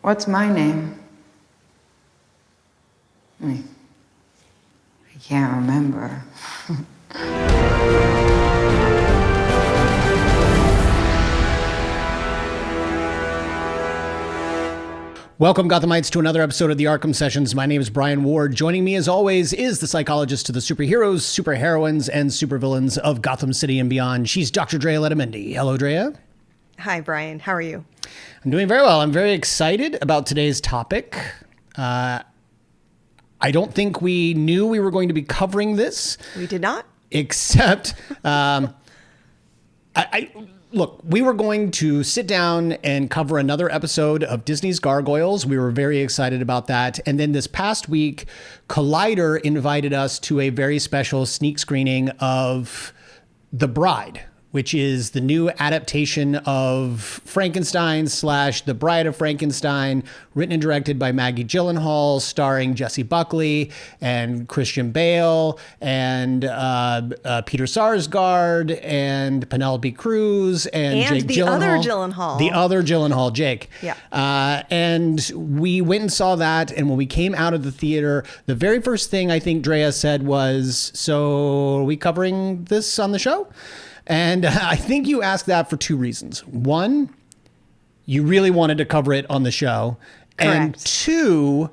What's my name? I can't remember. Welcome, Gothamites, to another episode of the Arkham Sessions. My name is Brian Ward. Joining me, as always, is the psychologist to the superheroes, superheroines, and supervillains of Gotham City and beyond. She's Dr. Drea Letamendi. Hello, Drea. Hi, Brian. How are you? I'm doing very well. I'm very excited about today's topic. I don't think we knew we were going to be covering this. We did not. Except, Look, we were going to sit down and cover another episode of Disney's Gargoyles. We were very excited about that. And then this past week, Collider invited us to a very special sneak screening of The Bride, which is the new adaptation of Frankenstein / The Bride of Frankenstein, written and directed by Maggie Gyllenhaal, starring Jessie Buckley and Christian Bale and Peter Sarsgaard and Penelope Cruz and Jake the Gyllenhaal. other Gyllenhaal. The other Gyllenhaal, Jake. Yeah. And we went and saw that, and when we came out of the theater, the very first thing I think Drea said was, "So are we covering this on the show?" And I think you asked that for two reasons. One, you really wanted to cover it on the show. Correct. And two,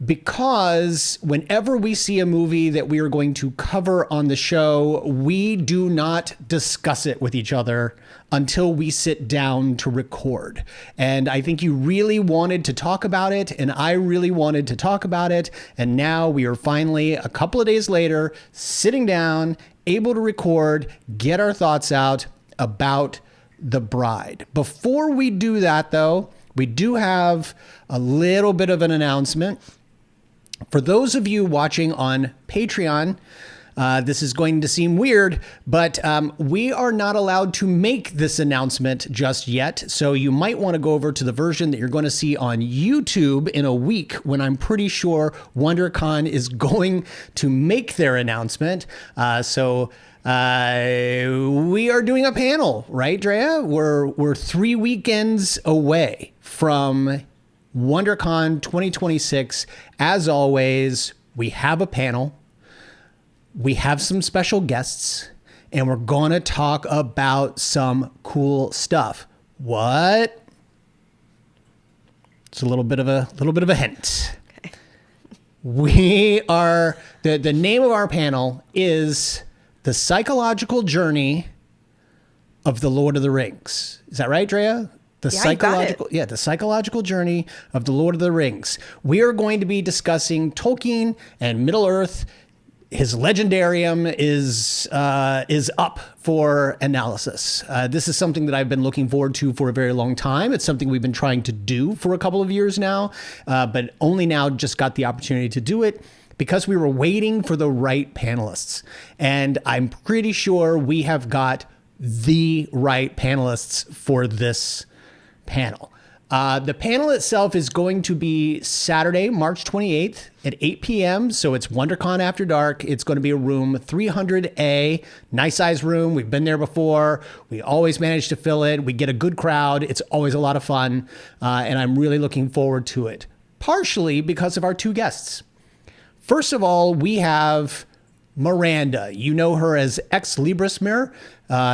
because whenever we see a movie that we are going to cover on the show, we do not discuss it with each other until we sit down to record. And I think you really wanted to talk about it, and I really wanted to talk about it. And now we are finally, a couple of days later, sitting down, able to record, get our thoughts out about The Bride. Before we do that, though, we do have a little bit of an announcement. For those of you watching on Patreon, this is going to seem weird, but we are not allowed to make this announcement just yet. So you might want to go over to the version that you're going to see on YouTube in a week, when I'm pretty sure WonderCon is going to make their announcement. So we are doing a panel, right, Drea? We're 3 weekends away from WonderCon 2026. As always, we have a panel. We have some special guests, and we're going to talk about some cool stuff. What? It's a little bit of a hint. Okay. We are the name of our panel is The Psychological Journey of the Lord of the Rings. Is that right, Drea? The psychological journey of the Lord of the Rings. We are going to be discussing Tolkien and Middle-earth. His legendarium is up for analysis. This is something that I've been looking forward to for a very long time. It's something we've been trying to do for a couple of years now, but only now just got the opportunity to do it because we were waiting for the right panelists. And I'm pretty sure we have got the right panelists for this panel. The panel itself is going to be Saturday, March 28th at 8 p.m. So it's WonderCon After Dark. It's going to be a room 300A, nice size room. We've been there before. We always manage to fill it. We get a good crowd. It's always a lot of fun. And I'm really looking forward to it, partially because of our two guests. First of all, we have Miranda. You know her as Ex Libris Mirror.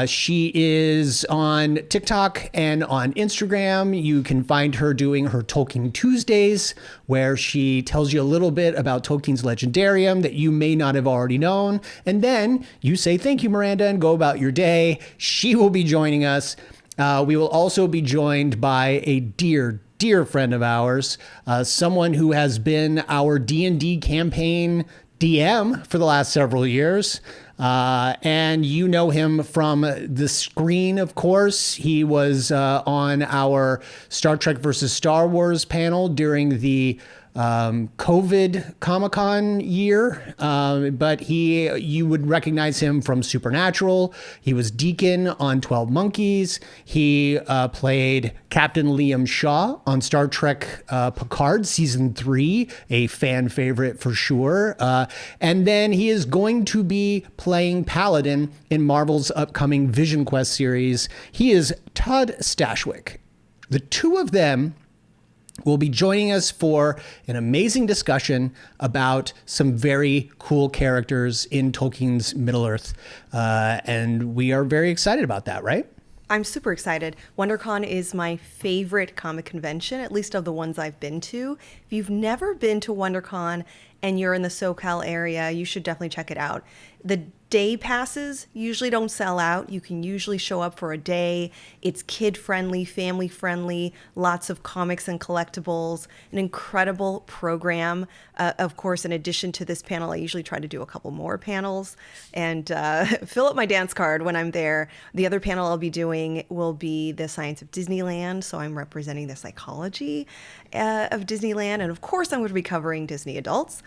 She is on TikTok and on Instagram. You can find her doing her Tolkien Tuesdays, where she tells you a little bit about Tolkien's legendarium that you may not have already known. And then you say, "Thank you, Miranda," and go about your day. She will be joining us. We will also be joined by a dear friend of ours, someone who has been our D&D campaign DM for the last several years. And you know him from the screen, of course. He was on our Star Trek versus Star Wars panel during the COVID Comic-Con year, but you would recognize him from Supernatural. He was Deacon on 12 Monkeys. He played Captain Liam Shaw on Star Trek Picard Season 3, a fan favorite for sure. And then he is going to be playing Paladin in Marvel's upcoming Vision Quest series. He is Todd Stashwick. The two of them will be joining us for an amazing discussion about some very cool characters in Tolkien's Middle-earth. And we are very excited about that, right? I'm super excited. WonderCon is my favorite comic convention, at least of the ones I've been to. If you've never been to WonderCon and you're in the SoCal area, you should definitely check it out. The day passes usually don't sell out. You can usually show up for a day. It's kid-friendly, family-friendly, lots of comics and collectibles, an incredible program. Of course, in addition to this panel, I usually try to do a couple more panels and fill up my dance card when I'm there. The other panel I'll be doing will be the science of Disneyland, so I'm representing the psychology of Disneyland. And of course, I'm going to be covering Disney adults.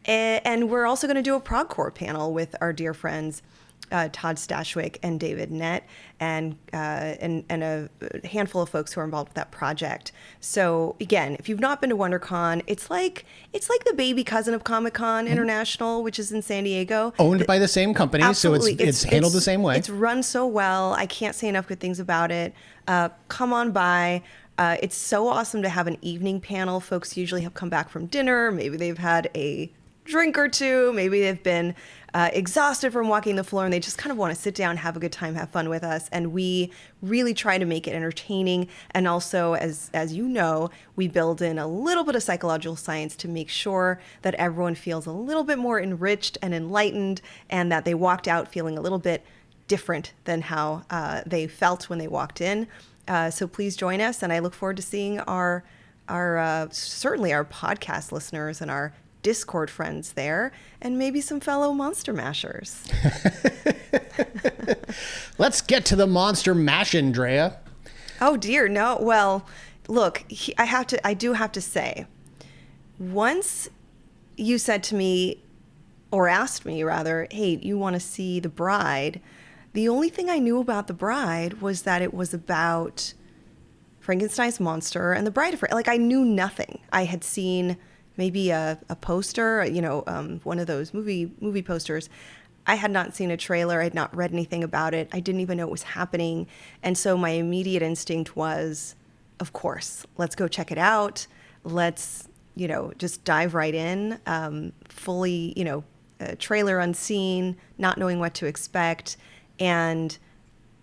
And we're also going to do a ProgCore panel with our dear friends Todd Stashwick and David Nett, and a handful of folks who are involved with that project. So again, if you've not been to WonderCon, it's like the baby cousin of Comic-Con International, which is in San Diego. Owned by the same company, Absolutely. so it's handled the same way. It's run so well. I can't say enough good things about it. Come on by. It's so awesome to have an evening panel. Folks usually have come back from dinner. Maybe they've had a drink or two. Maybe they've been exhausted from walking the floor and they just kind of want to sit down, have a good time, have fun with us. And we really try to make it entertaining. And also, as you know, we build in a little bit of psychological science to make sure that everyone feels a little bit more enriched and enlightened, and that they walked out feeling a little bit different than how they felt when they walked in. So please join us. And I look forward to seeing our certainly our podcast listeners and our Discord friends there, and maybe some fellow monster mashers. Let's get to the monster mash, Andrea. Oh dear, no. Well, look, I do have to say, once you said to me, or asked me rather, hey, you want to see The Bride? The only thing I knew about The Bride was that it was about Frankenstein's monster and the bride of like, I knew nothing. I had seen maybe a poster, one of those movie posters. I had not seen a trailer. I had not read anything about it. I didn't even know it was happening. And so my immediate instinct was, of course, let's go check it out. Let's, just dive right in, fully, trailer unseen, not knowing what to expect. And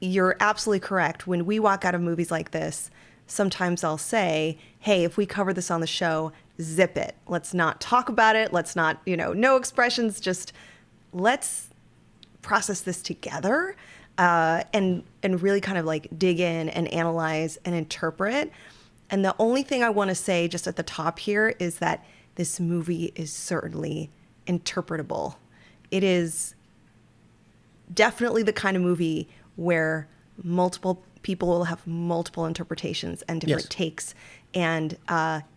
you're absolutely correct. When we walk out of movies like this, sometimes I'll say, hey, if we cover this on the show, zip it. Let's not talk about it. Let's not, no expressions. Just let's process this together and really kind of like dig in and analyze and interpret. And the only thing I want to say just at the top here is that this movie is certainly interpretable. It is definitely the kind of movie where multiple people will have multiple interpretations and different takes, and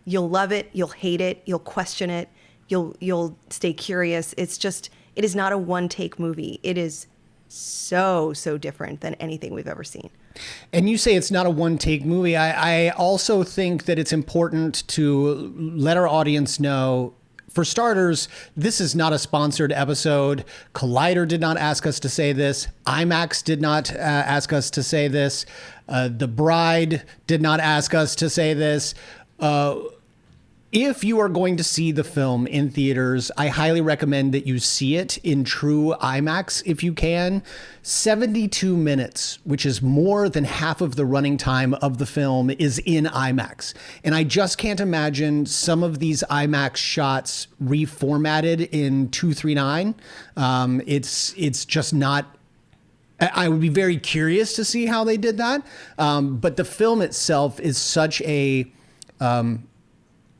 you'll love it, you'll hate it, you'll question it, you'll stay curious. It is not a one take movie. It is so different than anything we've ever seen. And you say it's not a one take movie. I also think that it's important to let our audience know, for starters, this is not a sponsored episode. Collider did not ask us to say this. IMAX did not ask us to say this. The Bride did not ask us to say this. If you are going to see the film in theaters, I highly recommend that you see it in true IMAX if you can. 72 minutes, which is more than half of the running time of the film, is in IMAX. And I just can't imagine some of these IMAX shots reformatted in 239. It's just not... I would be very curious to see how they did that. But the film itself is such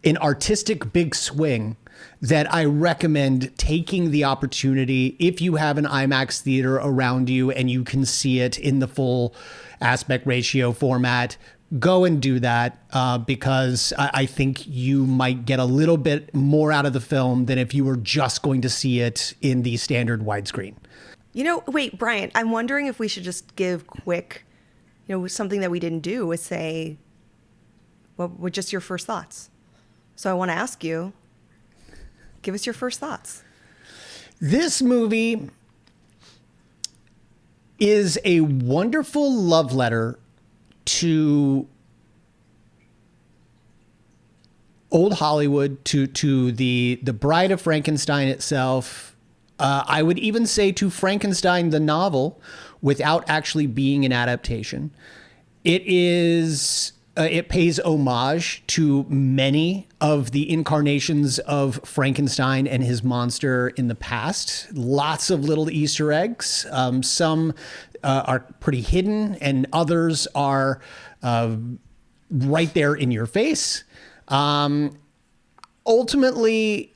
an artistic big swing that I recommend taking the opportunity, if you have an IMAX theater around you and you can see it in the full aspect ratio format, go and do that, because I think you might get a little bit more out of the film than if you were just going to see it in the standard widescreen. Wait, Brian, I'm wondering if we should just give quick, something that we didn't do was say, what were just your first thoughts? So I want to ask you, give us your first thoughts. This movie is a wonderful love letter to old Hollywood to the Bride of Frankenstein itself. I would even say to Frankenstein the novel, without actually being an adaptation. It is. It pays homage to many of the incarnations of Frankenstein and his monster in the past. Lots of little Easter eggs. Some are pretty hidden, and others are right there in your face. Ultimately,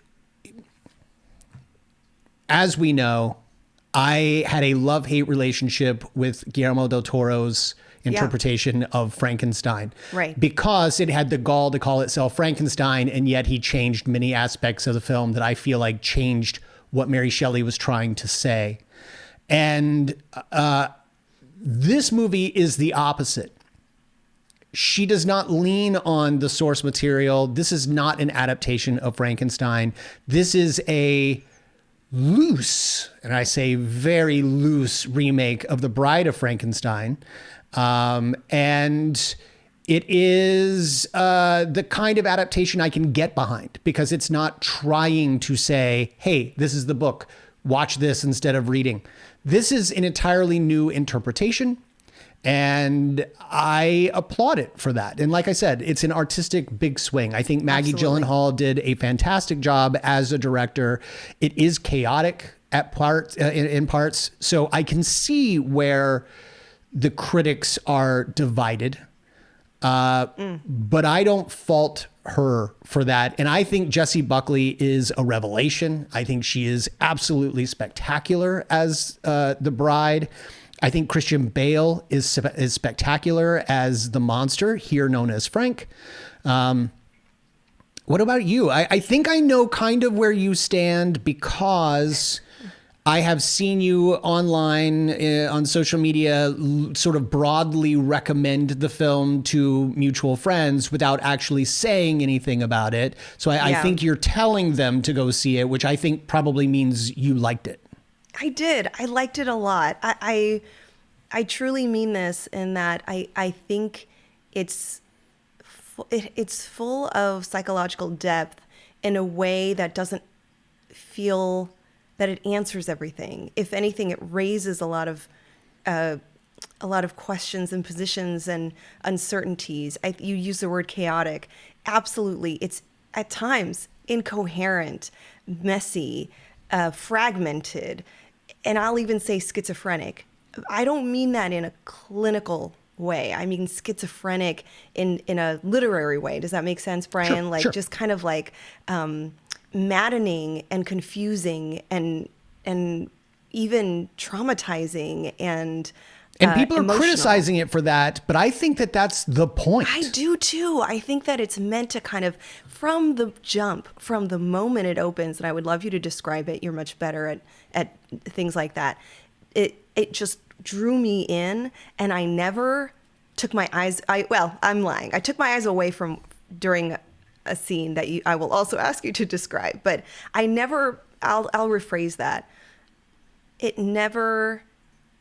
as we know, I had a love-hate relationship with Guillermo del Toro's interpretation of Frankenstein. Right. Because it had the gall to call itself Frankenstein, and yet he changed many aspects of the film that I feel like changed what Mary Shelley was trying to say. And this movie is the opposite. She does not lean on the source material. This is not an adaptation of Frankenstein. This is a loose, and I say very loose, remake of The Bride of Frankenstein. And it is the kind of adaptation I can get behind, because it's not trying to say, hey, this is the book, watch this instead of reading. This is an entirely new interpretation, and I applaud it for that. And like I said, it's an artistic big swing. I think Maggie Gyllenhaal did a fantastic job as a director. It is chaotic at in parts, so I can see where the critics are divided, but I don't fault her for that. And I think Jessie Buckley is a revelation. I think she is absolutely spectacular as the bride. I think Christian Bale is spectacular as the monster, here known as Frank. What about you? I think I know kind of where you stand, because I have seen you online on social media sort of broadly recommend the film to mutual friends without actually saying anything about it. So I think you're telling them to go see it, which I think probably means you liked it. I did. I liked it a lot. I truly mean this in that I think it's full of psychological depth in a way that doesn't feel that it answers everything. If anything, it raises a lot of questions and positions and uncertainties. You use the word chaotic. Absolutely. It's at times incoherent, messy, fragmented, and I'll even say schizophrenic. I don't mean that in a clinical way. I mean schizophrenic in a literary way. Does that make sense, Brian? Sure. Just kind of like maddening and confusing and even traumatizing and people are emotional. criticizing it for that, but I think that that's the point. I do too. I think that it's meant to kind of, from the jump, from the moment it opens, and I would love you to describe it. You're much better at things like that. It just drew me in, and I never took my eyes. I'm lying. I took my eyes away from during a scene that I will also ask you to describe, but I never. I'll rephrase that. It never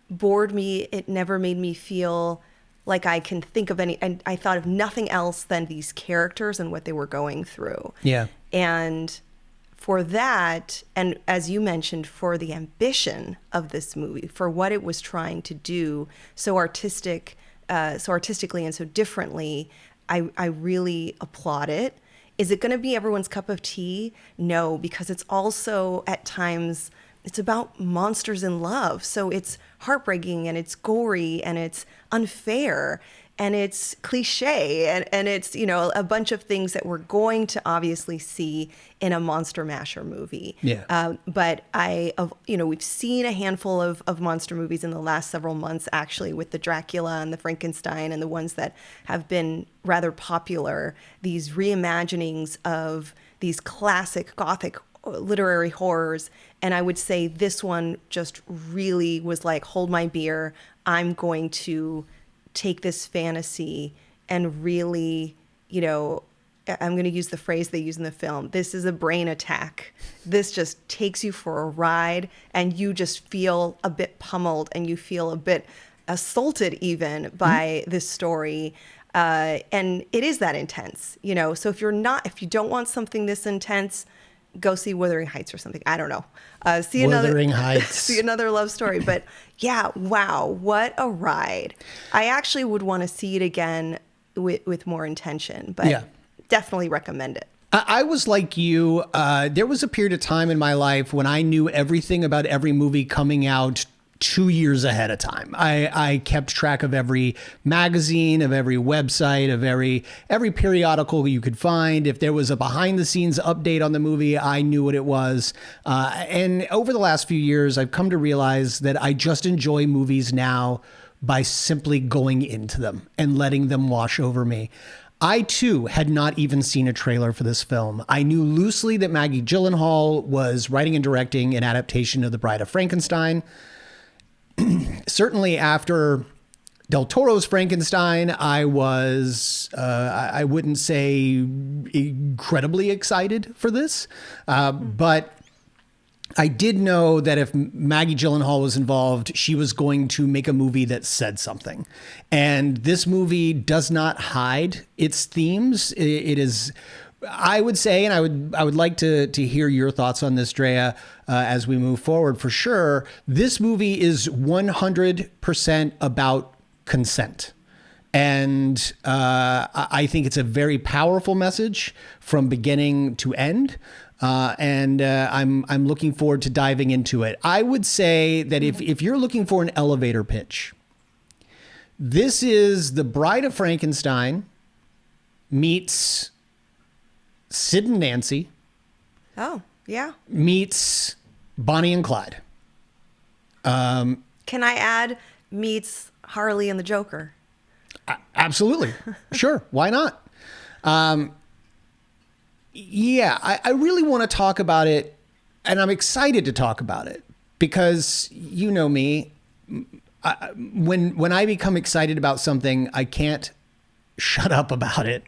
bored me. It never made me feel like I can think of any, and I thought of nothing else than these characters and what they were going through. Yeah. And for that, and as you mentioned, for the ambition of this movie, for what it was trying to do so artistically and so differently, I really applaud it. Is it going to be everyone's cup of tea? No, because it's also at times, it's about monsters in love. So it's heartbreaking and it's gory and it's unfair and it's cliche and it's, a bunch of things that we're going to obviously see in a Monster Masher movie. Yeah. But we've seen a handful of monster movies in the last several months, actually, with the Dracula and the Frankenstein and the ones that have been rather popular, these reimaginings of these classic Gothic literary horrors. And I would say this one just really was like, hold my beer. I'm going to take this fantasy and really, I'm going to use the phrase they use in the film. This is a brain attack. This just takes you for a ride and you just feel a bit pummeled and you feel a bit assaulted even by this story. And it is that intense, you know. So if you don't want something this intense, go see Wuthering Heights or something. I don't know. See Wuthering another Heights. see another love story. But yeah, wow, what a ride! I actually would want to see it again with more intention. But definitely recommend it. I was like you. There was a period of time in my life when I knew everything about every movie coming out 2 years ahead of time. I kept track of every magazine, of every website, of every periodical you could find. If there was a behind the scenes update on the movie, I knew what it was. And over the last few years, I've come to realize that I just enjoy movies now by simply going into them and letting them wash over me. I, too, had not even seen a trailer for this film. I knew loosely that Maggie Gyllenhaal was writing and directing an adaptation of The Bride of Frankenstein. Certainly after Del Toro's Frankenstein, I was, I wouldn't say incredibly excited for this, but I did know that if Maggie Gyllenhaal was involved, she was going to make a movie that said something. And this movie does not hide its themes. It is, I would say, and I would like to hear your thoughts on this, Drea, as we move forward for sure. This movie is 100% about consent. And I think it's a very powerful message from beginning to end. And I'm looking forward to diving into it. I would say that if you're looking for an elevator pitch, this is The Bride of Frankenstein meets Sid and Nancy. Oh, yeah. Meets Bonnie-and-Clyde. Can I add meets Harley and the Joker? Absolutely. Sure. Why not? Yeah, I really want to talk about it, and I'm excited to talk about it because you know me. When I become excited about something, I can't shut up about it.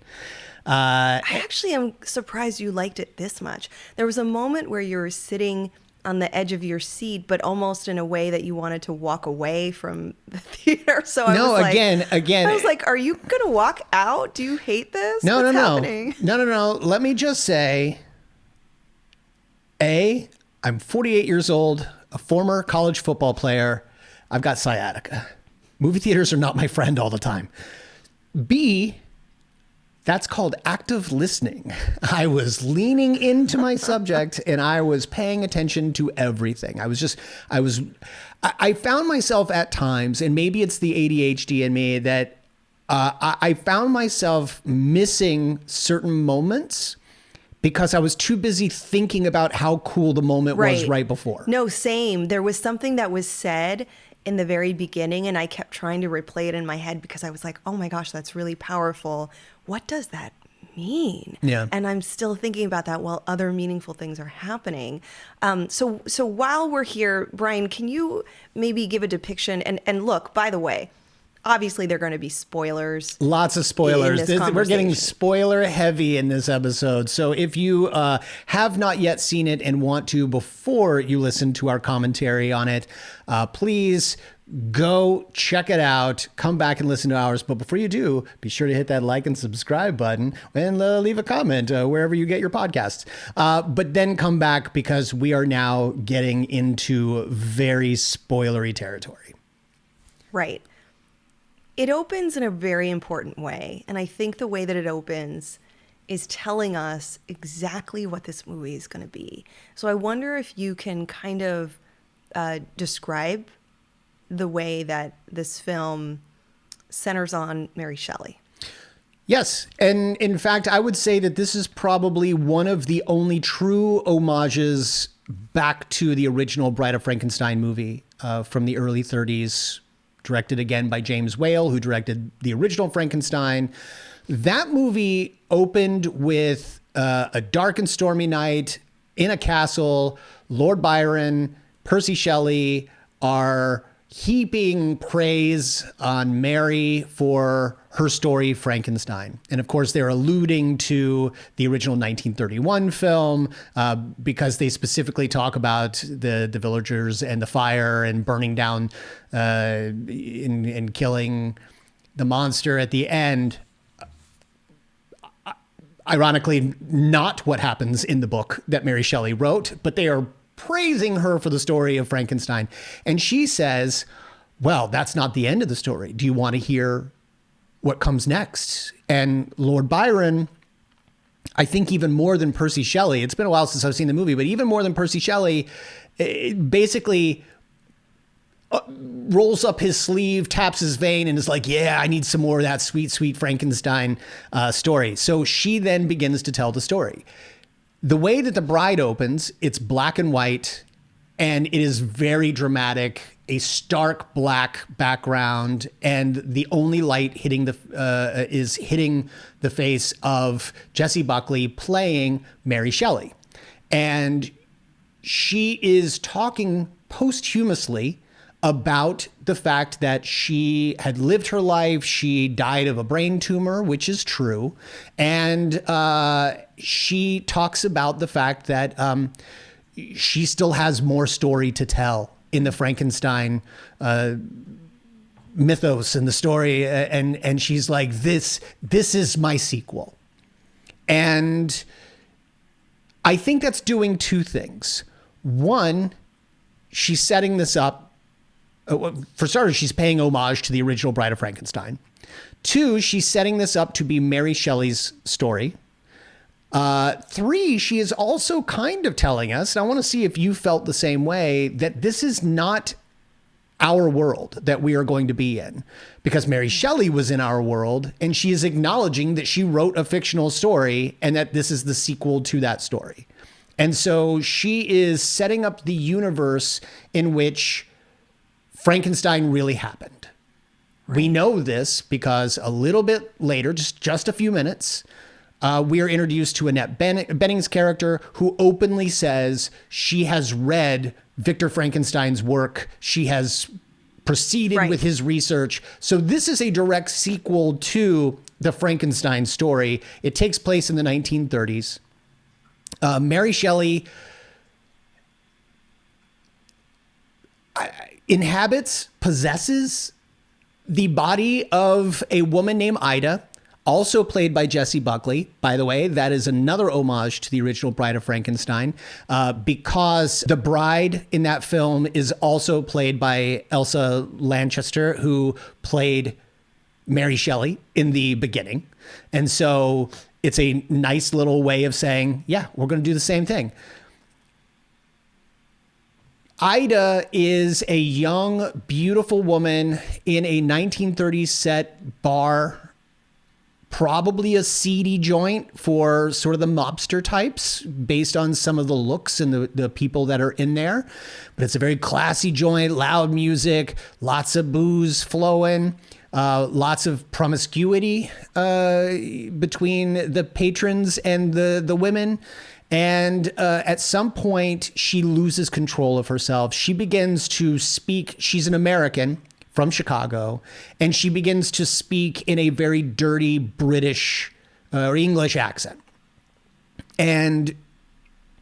I actually am surprised you liked it this much. There was a moment where you were sitting on the edge of your seat, but almost in a way that you wanted to walk away from the theater. So I was like, again. I was like, are you going to walk out? Do you hate this? No. Happening? No. Let me just say, I'm 48 years old, a former college football player. I've got sciatica. Movie theaters are not my friend all the time. B, that's called active listening. I was leaning into my subject and I was paying attention to everything. I found myself at times, and maybe it's the ADHD in me, that I found myself missing certain moments because I was too busy thinking about how cool the moment was right before. No, same. There was something that was said in the very beginning and I kept trying to replay it in my head because I was like, oh my gosh, that's really powerful. What does that mean? Yeah. And I'm still thinking about that while other meaningful things are happening. So while we're here, Brian, can you maybe give a depiction? And look, by the way, obviously there are going to be spoilers. Lots of spoilers. In this We're getting spoiler heavy in this episode. So if you have not yet seen it and want to before you listen to our commentary on it, please go check it out. Come back and listen to ours. But before you do, be sure to hit that like and subscribe button and leave a comment wherever you get your podcasts. But then come back because we are now getting into very spoilery territory. Right. It opens in a very important way. And I think the way that it opens is telling us exactly what this movie is going to be. So I wonder if you can kind of describe the way that this film centers on Mary Shelley. Yes. And in fact, I would say that this is probably one of the only true homages back to the original Bride of Frankenstein movie from the early 30s, directed again by James Whale, who directed the original Frankenstein. That movie opened with a dark and stormy night in a castle. Lord Byron, Percy Shelley are heaping praise on Mary for her story, Frankenstein. And of course, they're alluding to the original 1931 film because they specifically talk about the villagers and the fire and burning down and killing the monster at the end. ironically not what happens in the book that Mary Shelley wrote, but they are praising her for the story of Frankenstein. And she says, well, that's not the end of the story. Do you want to hear what comes next? And Lord Byron, I think even more than Percy Shelley, it's been a while since I've seen the movie, but even more than Percy Shelley, basically rolls up his sleeve, taps his vein, and is like, yeah, I need some more of that sweet, sweet Frankenstein story. So she then begins to tell the story. The way that The Bride opens, it's black and white, and it is very dramatic, a stark black background, and the only light hitting is hitting the face of Jessie Buckley playing Mary Shelley. And she is talking posthumously about the fact that she had lived her life. She died of a brain tumor, which is true. And she talks about the fact that she still has more story to tell in the Frankenstein mythos and the story. And she's like, this is my sequel. And I think that's doing two things. One, she's setting this up. For starters, she's paying homage to the original Bride of Frankenstein. Two, she's setting this up to be Mary Shelley's story. Three, she is also kind of telling us, and I want to see if you felt the same way, that this is not our world that we are going to be in. Because Mary Shelley was in our world, and she is acknowledging that she wrote a fictional story and that this is the sequel to that story. And so she is setting up the universe in which Frankenstein really happened. Right. We know this because a little bit later, just a few minutes, we are introduced to Annette Bening's character, who openly says she has read Victor Frankenstein's work. She has proceeded with his research. So this is a direct sequel to the Frankenstein story. It takes place in the 1930s. Mary Shelley possesses the body of a woman named Ida, also played by Jessie Buckley. By the way, that is another homage to the original Bride of Frankenstein, because the bride in that film is also played by Elsa Lanchester, who played Mary Shelley in the beginning. And so it's a nice little way of saying, yeah, we're going to do the same thing. Ida is a young, beautiful woman in a 1930s set bar, probably a seedy joint for sort of the mobster types based on some of the looks and the people that are in there. But it's a very classy joint, loud music, lots of booze flowing, lots of promiscuity between the patrons and the women. And at some point, she loses control of herself. She begins to speak. She's an American from Chicago, and she begins to speak in a very dirty British or English accent. And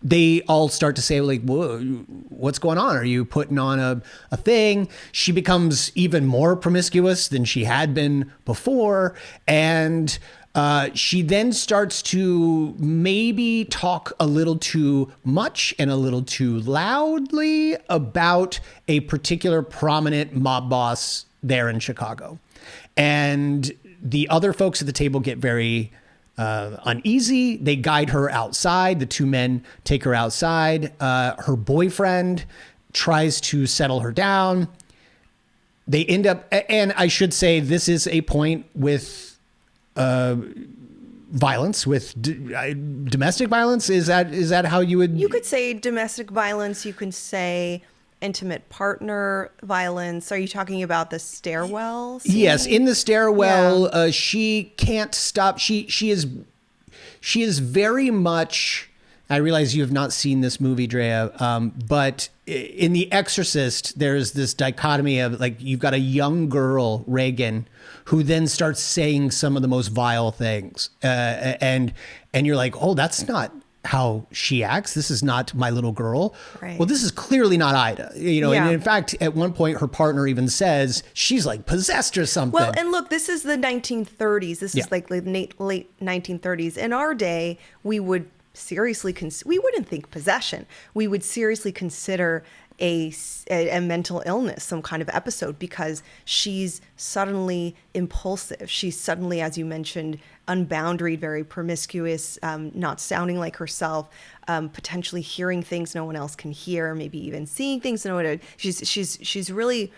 they all start to say, like, whoa, what's going on? Are you putting on a thing? She becomes even more promiscuous than she had been before. And she then starts to maybe talk a little too much and a little too loudly about a particular prominent mob boss there in Chicago. And the other folks at the table get very uneasy. They guide her outside. The two men take her outside. Her boyfriend tries to settle her down. They end up, and I should say this is a point with violence, with domestic violence. Is that how you would? You could say domestic violence. You can say intimate partner violence. Are you talking about the stairwell scene? Yes, in the stairwell, she can't stop. She is very much. I realize you have not seen this movie, Drea, but in The Exorcist, there's this dichotomy of, like, you've got a young girl, Reagan, who then starts saying some of the most vile things, and you're like, oh, that's not how she acts. This is not my little girl. Right. Well, this is clearly not Ida, you know, Yeah. and in fact, at one point her partner even says she's like possessed or something. Well, and look, this is the 1930s. This Yeah. is like the late 1930s. In our day, we would seriously we wouldn't think possession. We would seriously consider a mental illness, some kind of episode, because she's suddenly impulsive. She's suddenly, as you mentioned, unboundaried, very promiscuous, not sounding like herself, potentially hearing things no one else can hear, maybe even seeing things no one. She's really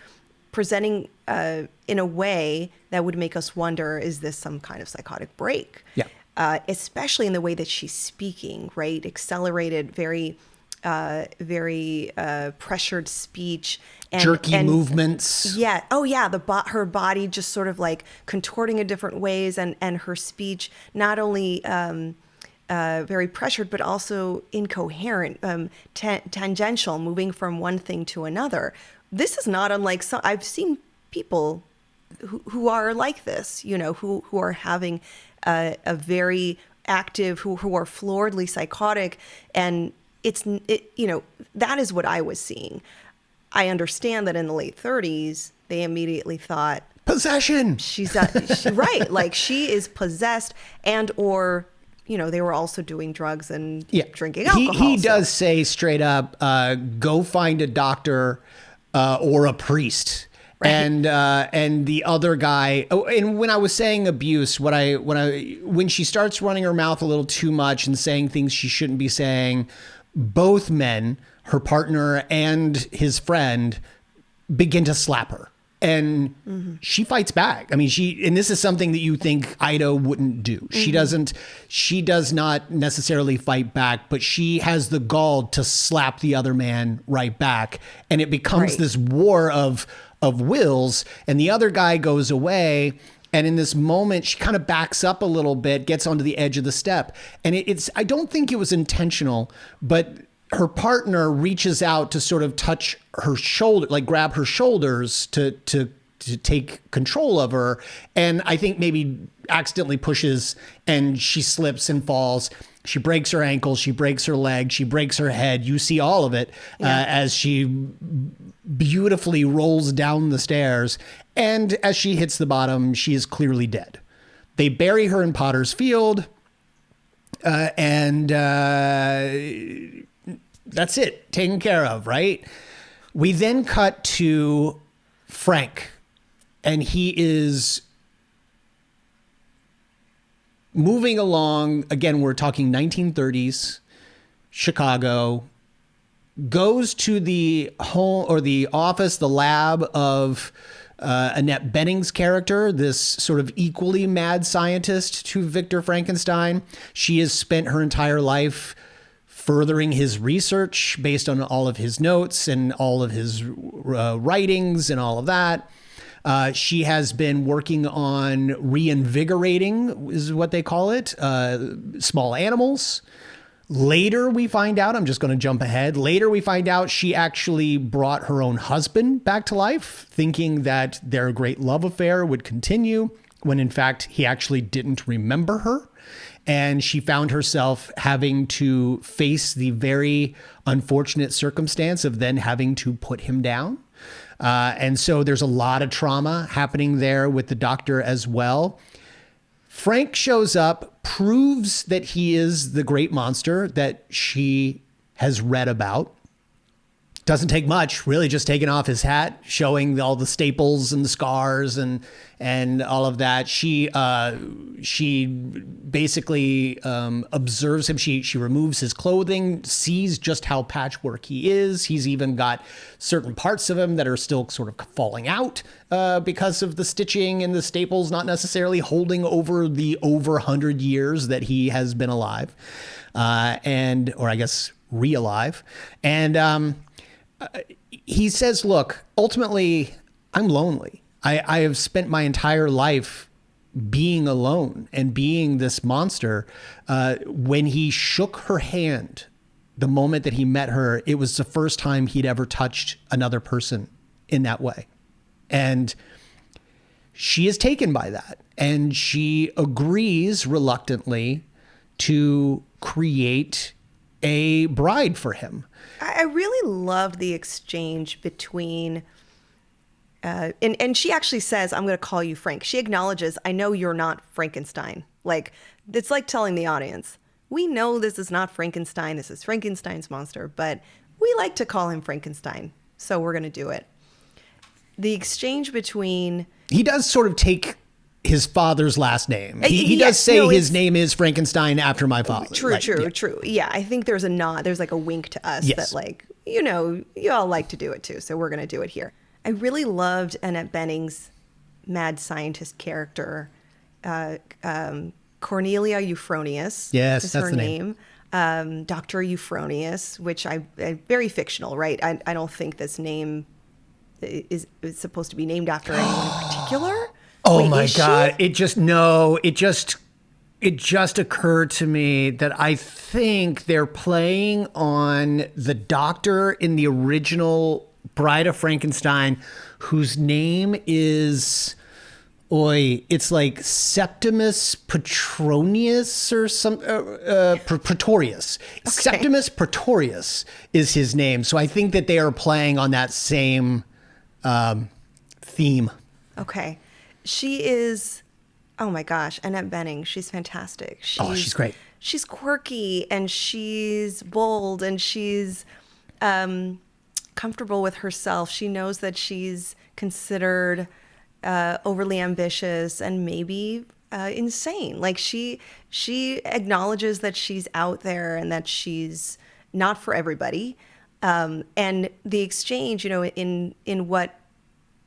presenting in a way that would make us wonder: is this some kind of psychotic break? Yeah. Especially in the way that she's speaking, right? Accelerated, very pressured speech, and jerky movements. Yeah. Oh, yeah. Her body just sort of like contorting in different ways, and her speech not only very pressured, but also incoherent, tangential, moving from one thing to another. This is not unlike I've seen people who are like this, you know, who are having a very active, who are floridly psychotic, and you know, that is what I was seeing. I understand that in the late 30s, they immediately thought Possession. she's right, like she is possessed, and or you know, they were also doing drugs and drinking alcohol. He does say straight up, go find a doctor or a priest. Right. And the other guy. Oh, and when I was saying abuse, when she starts running her mouth a little too much and saying things she shouldn't be saying, both men, her partner and his friend, begin to slap her. And she fights back. I mean, and this is something that you think Ida wouldn't do. She does not necessarily fight back, but she has the gall to slap the other man right back. And it becomes this war of wills, and the other guy goes away. And in this moment, she kind of backs up a little bit, gets onto the edge of the step. And I don't think it was intentional, but her partner reaches out to sort of touch her shoulder, like grab her shoulders to take control of her. And I think maybe accidentally pushes, and she slips and falls. She breaks her ankle, she breaks her leg, she breaks her head. You see all of it as she beautifully rolls down the stairs. And as she hits the bottom, she is clearly dead. They bury her in Potter's Field. And that's it, taken care of, right? We then cut to Frank, and he is moving along. Again, we're talking 1930s, Chicago, goes to the home or the office, the lab of Annette Bening's character, this sort of equally mad scientist to Victor Frankenstein. She has spent her entire life furthering his research based on all of his notes and all of his writings and all of that. She has been working on reinvigorating, is what they call it, small animals. Later, we find out, I'm just going to jump ahead. Later, we find out she actually brought her own husband back to life, thinking that their great love affair would continue, when in fact, he actually didn't remember her. And she found herself having to face the very unfortunate circumstance of then having to put him down. And so there's a lot of trauma happening there with the doctor as well. Frank shows up, proves that he is the great monster that she has read about. Doesn't take much, really, just taking off his hat, showing all the staples and the scars and all of that. She basically observes him. She removes his clothing, sees just how patchwork he is. He's even got certain parts of him that are still sort of falling out because of the stitching and the staples not necessarily holding over the over 100 years that he has been alive, or I guess re-alive. And he says, look, ultimately, I'm lonely. I have spent my entire life being alone and being this monster. When he shook her hand, the moment that he met her, it was the first time he'd ever touched another person in that way. And she is taken by that. And she agrees reluctantly to create a bride for him. I really loved the exchange between, and she actually says, I'm going to call you Frank. She acknowledges, I know you're not Frankenstein. Like, it's like telling the audience, we know this is not Frankenstein. This is Frankenstein's monster, but we like to call him Frankenstein. So we're going to do it. The exchange between... He does sort of take his father's last name. He does say his name is Frankenstein after my father. True. Yeah, I think there's a nod. There's like a wink to us that like, you know, you all like to do it too. So we're going to do it here. I really loved Annette Bening's mad scientist character, Cornelia Euphronious. Yes, is that's her the name. Dr. Euphronious, which I very fictional, right? I don't think this name is supposed to be named after anyone in particular. Oh Wait, my is God. she? It just occurred to me that I think they're playing on the doctor in the original Bride of Frankenstein, whose name is... it's like Septimus Petronius or some Pretorius. Okay. Septimus Pretorius is his name. So I think that they are playing on that same theme. Okay. She is, oh my gosh, Annette Bening. She's fantastic. She's great. She's quirky and she's bold and she's comfortable with herself. She knows that she's considered overly ambitious and maybe insane. Like she acknowledges that she's out there and that she's not for everybody. And the exchange, you know, in what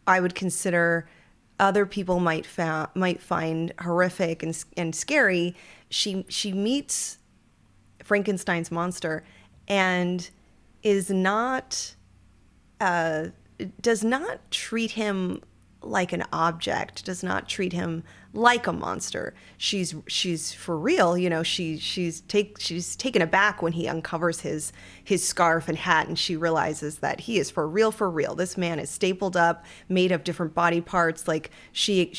I would consider other people might find horrific and scary, she meets Frankenstein's monster and does not treat him like an object, does not treat him like a monster. She's for real, you know, she's taken aback when he uncovers his scarf and hat and she realizes that he is for real. This man is stapled up, made of different body parts. Like she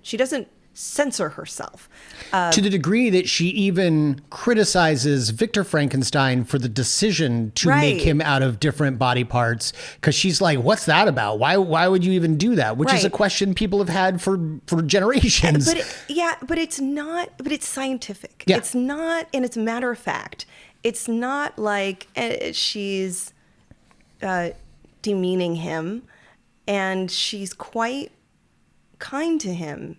doesn't censor herself. To the degree that she even criticizes Victor Frankenstein for the decision to make him out of different body parts, because she's like, what's that about? Why would you even do that? Which is a question people have had for generations. But it's not, but it's scientific. Yeah. It's not, and it's matter of fact. It's not like she's demeaning him, and she's quite kind to him.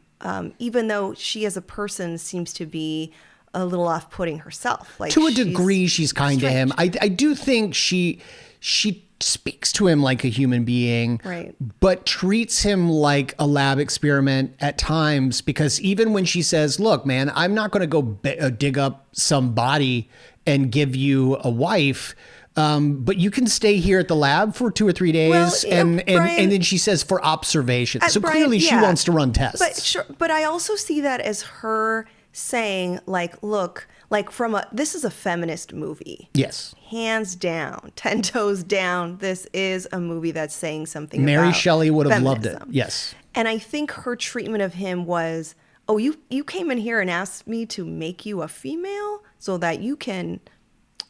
Even though she as a person seems to be a little off-putting herself. Like to a degree, she's kind to him. I do think she speaks to him like a human being, right, but treats him like a lab experiment at times, because even when she says, look, man, I'm not going to go dig up some body and give you a wife, but you can stay here at the lab for 2 or 3 days. Well, and Brian, then she says for observation. So Brian, clearly she wants to run tests. But I also see that as her saying, like, look, like this is a feminist movie. Yes. Hands down, 10 toes down. This is a movie that's saying something Mary about Shelley would have feminism. loved it. Yes. And I think her treatment of him was, oh, you came in here and asked me to make you a female so that you can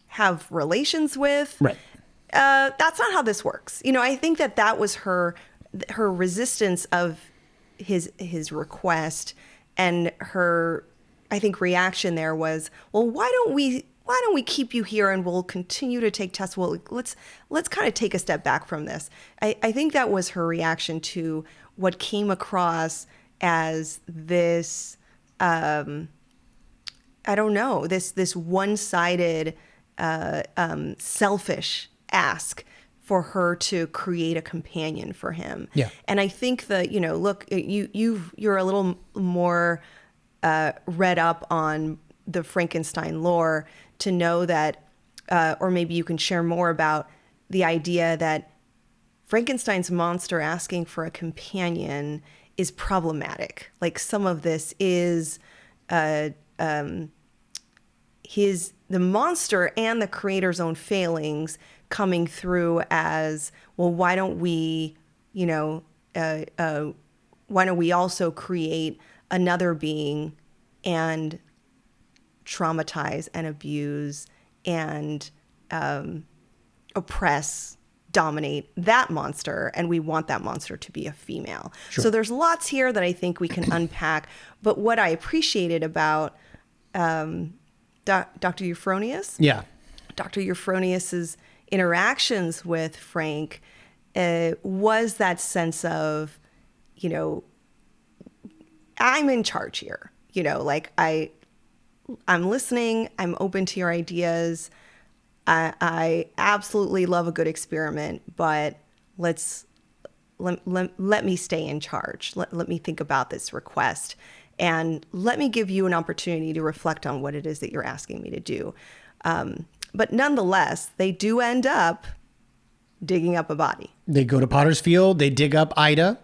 have relations with. Right. That's not how this works. You know, I think that was her resistance of his request, and her, I think, reaction there was, well, why don't we keep you here and we'll continue to take tests. Well, let's kind of take a step back from this. I think that was her reaction to what came across as this, I don't know, this one-sided, selfish ask for her to create a companion for him. Yeah. And I think that, you know, look, you're a little more read up on the Frankenstein lore to know that, or maybe you can share more about the idea that Frankenstein's monster asking for a companion is problematic. Like some of this is the monster and the creator's own failings coming through as, well, why don't we, you know, why don't we also create another being and traumatize and abuse and oppress, dominate that monster, and we want that monster to be a female. Sure. So there's lots here that I think we can unpack. But what I appreciated about Dr. Euphronious, Dr. Euphronius's interactions with Frank was that sense of, you know, I'm in charge here. You know, like I'm listening. I'm open to your ideas. I absolutely love a good experiment, but let me stay in charge. Let me think about this request, and let me give you an opportunity to reflect on what it is that you're asking me to do. But nonetheless, they do end up digging up a body. They go to Potter's Field. They dig up Ida.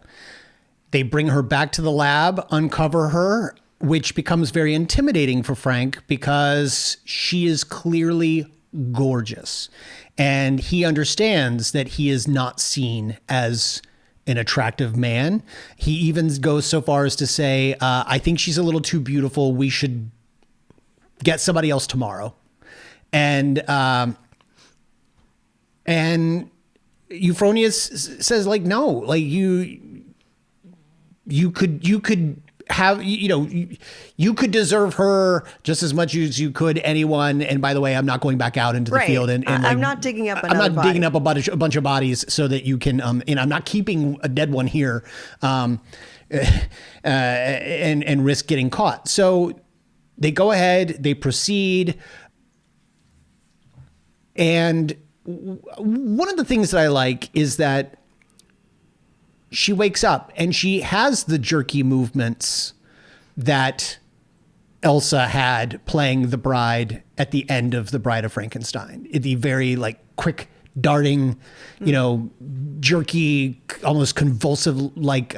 They bring her back to the lab, uncover her, which becomes very intimidating for Frank because she is clearly gorgeous. And he understands that he is not seen as an attractive man. He even goes so far as to say, I think she's a little too beautiful. We should get somebody else tomorrow. And Euphronious says, like, no, like you could have, you know, you could deserve her just as much as you could anyone. And by the way, I'm not going back out into the field. And I'm like, not digging up I'm not body. digging up a bunch of bodies so that you can, and I'm not keeping a dead one here, and risk getting caught. So they go ahead, they proceed. And one of the things that I like is that she wakes up and she has the jerky movements that Elsa had playing the bride at the end of The Bride of Frankenstein. The very like quick darting, you know, jerky, almost convulsive like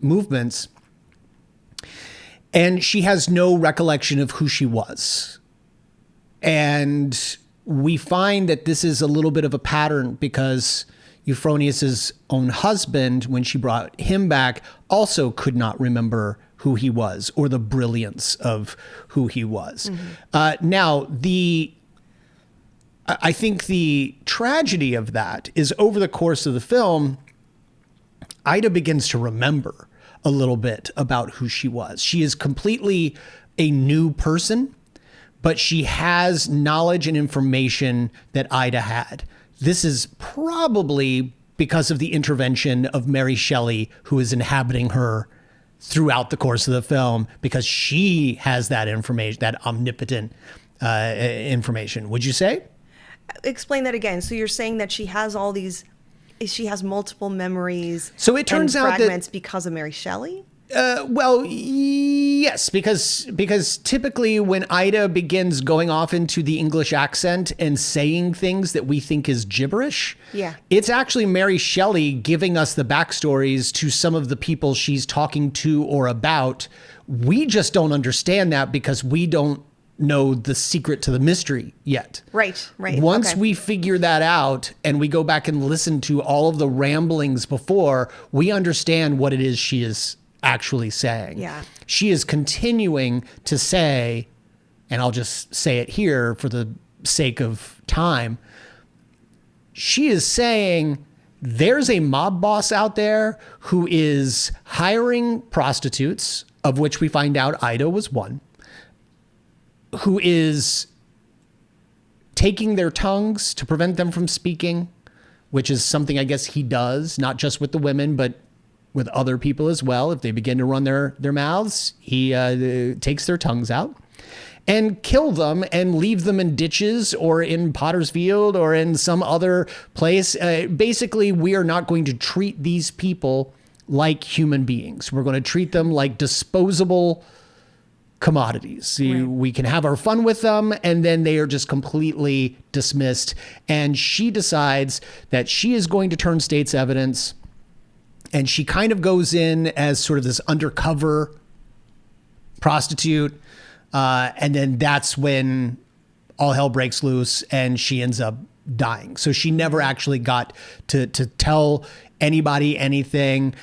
movements. And she has no recollection of who she was. And we find that this is a little bit of a pattern because Euphronius's own husband, when she brought him back, also could not remember who he was or the brilliance of who he was. Now, I think the tragedy of that is over the course of the film, Ida begins to remember a little bit about who she was. She is completely a new person, but she has knowledge and information that Ida had. This is probably because of the intervention of Mary Shelley, who is inhabiting her throughout the course of the film, because she has that information, that omnipotent information. Would you say? Explain that again. So you're saying that she has all these, she has multiple memories. So it turns and out fragments because of Mary Shelley? Well, yes, because typically when Ida begins going off into the English accent and saying things that we think is gibberish, it's actually Mary Shelley giving us the backstories to some of the people she's talking to or about. We just don't understand that because we don't know the secret to the mystery yet. Right. Once we figure that out and we go back and listen to all of the ramblings before, we understand what it is she is actually saying. She is continuing to say, and I'll just say it here for the sake of time, she is saying there's a mob boss out there who is hiring prostitutes, of which we find out Ida was one, who is taking their tongues to prevent them from speaking, which is something I guess he does, not just with the women, but with other people as well. If they begin to run their mouths, he takes their tongues out and kill them and leave them in ditches or in Potter's Field or in some other place. Basically, we are not going to treat these people like human beings. We're going to treat them like disposable commodities. We can have our fun with them, and then they are just completely dismissed. And she decides that she is going to turn state's evidence. And she kind of goes in as sort of this undercover prostitute. And then that's when all hell breaks loose and she ends up dying. So she never actually got to tell anybody anything.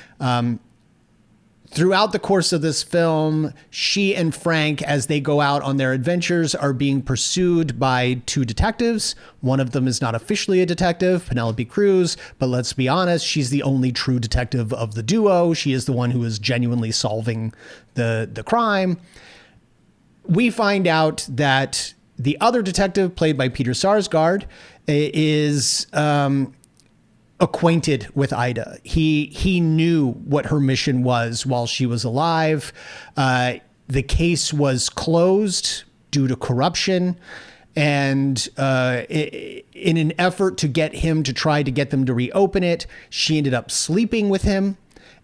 throughout the course of this film, she and Frank, as they go out on their adventures, are being pursued by two detectives. One of them is not officially a detective, Penelope Cruz, but let's be honest, she's the only true detective of the duo. She is the one who is genuinely solving the crime. We find out that the other detective, played by Peter Sarsgaard, is acquainted with Ida. He knew what her mission was while she was alive. The case was closed due to corruption. And in an effort to get him to try to get them to reopen it, she ended up sleeping with him,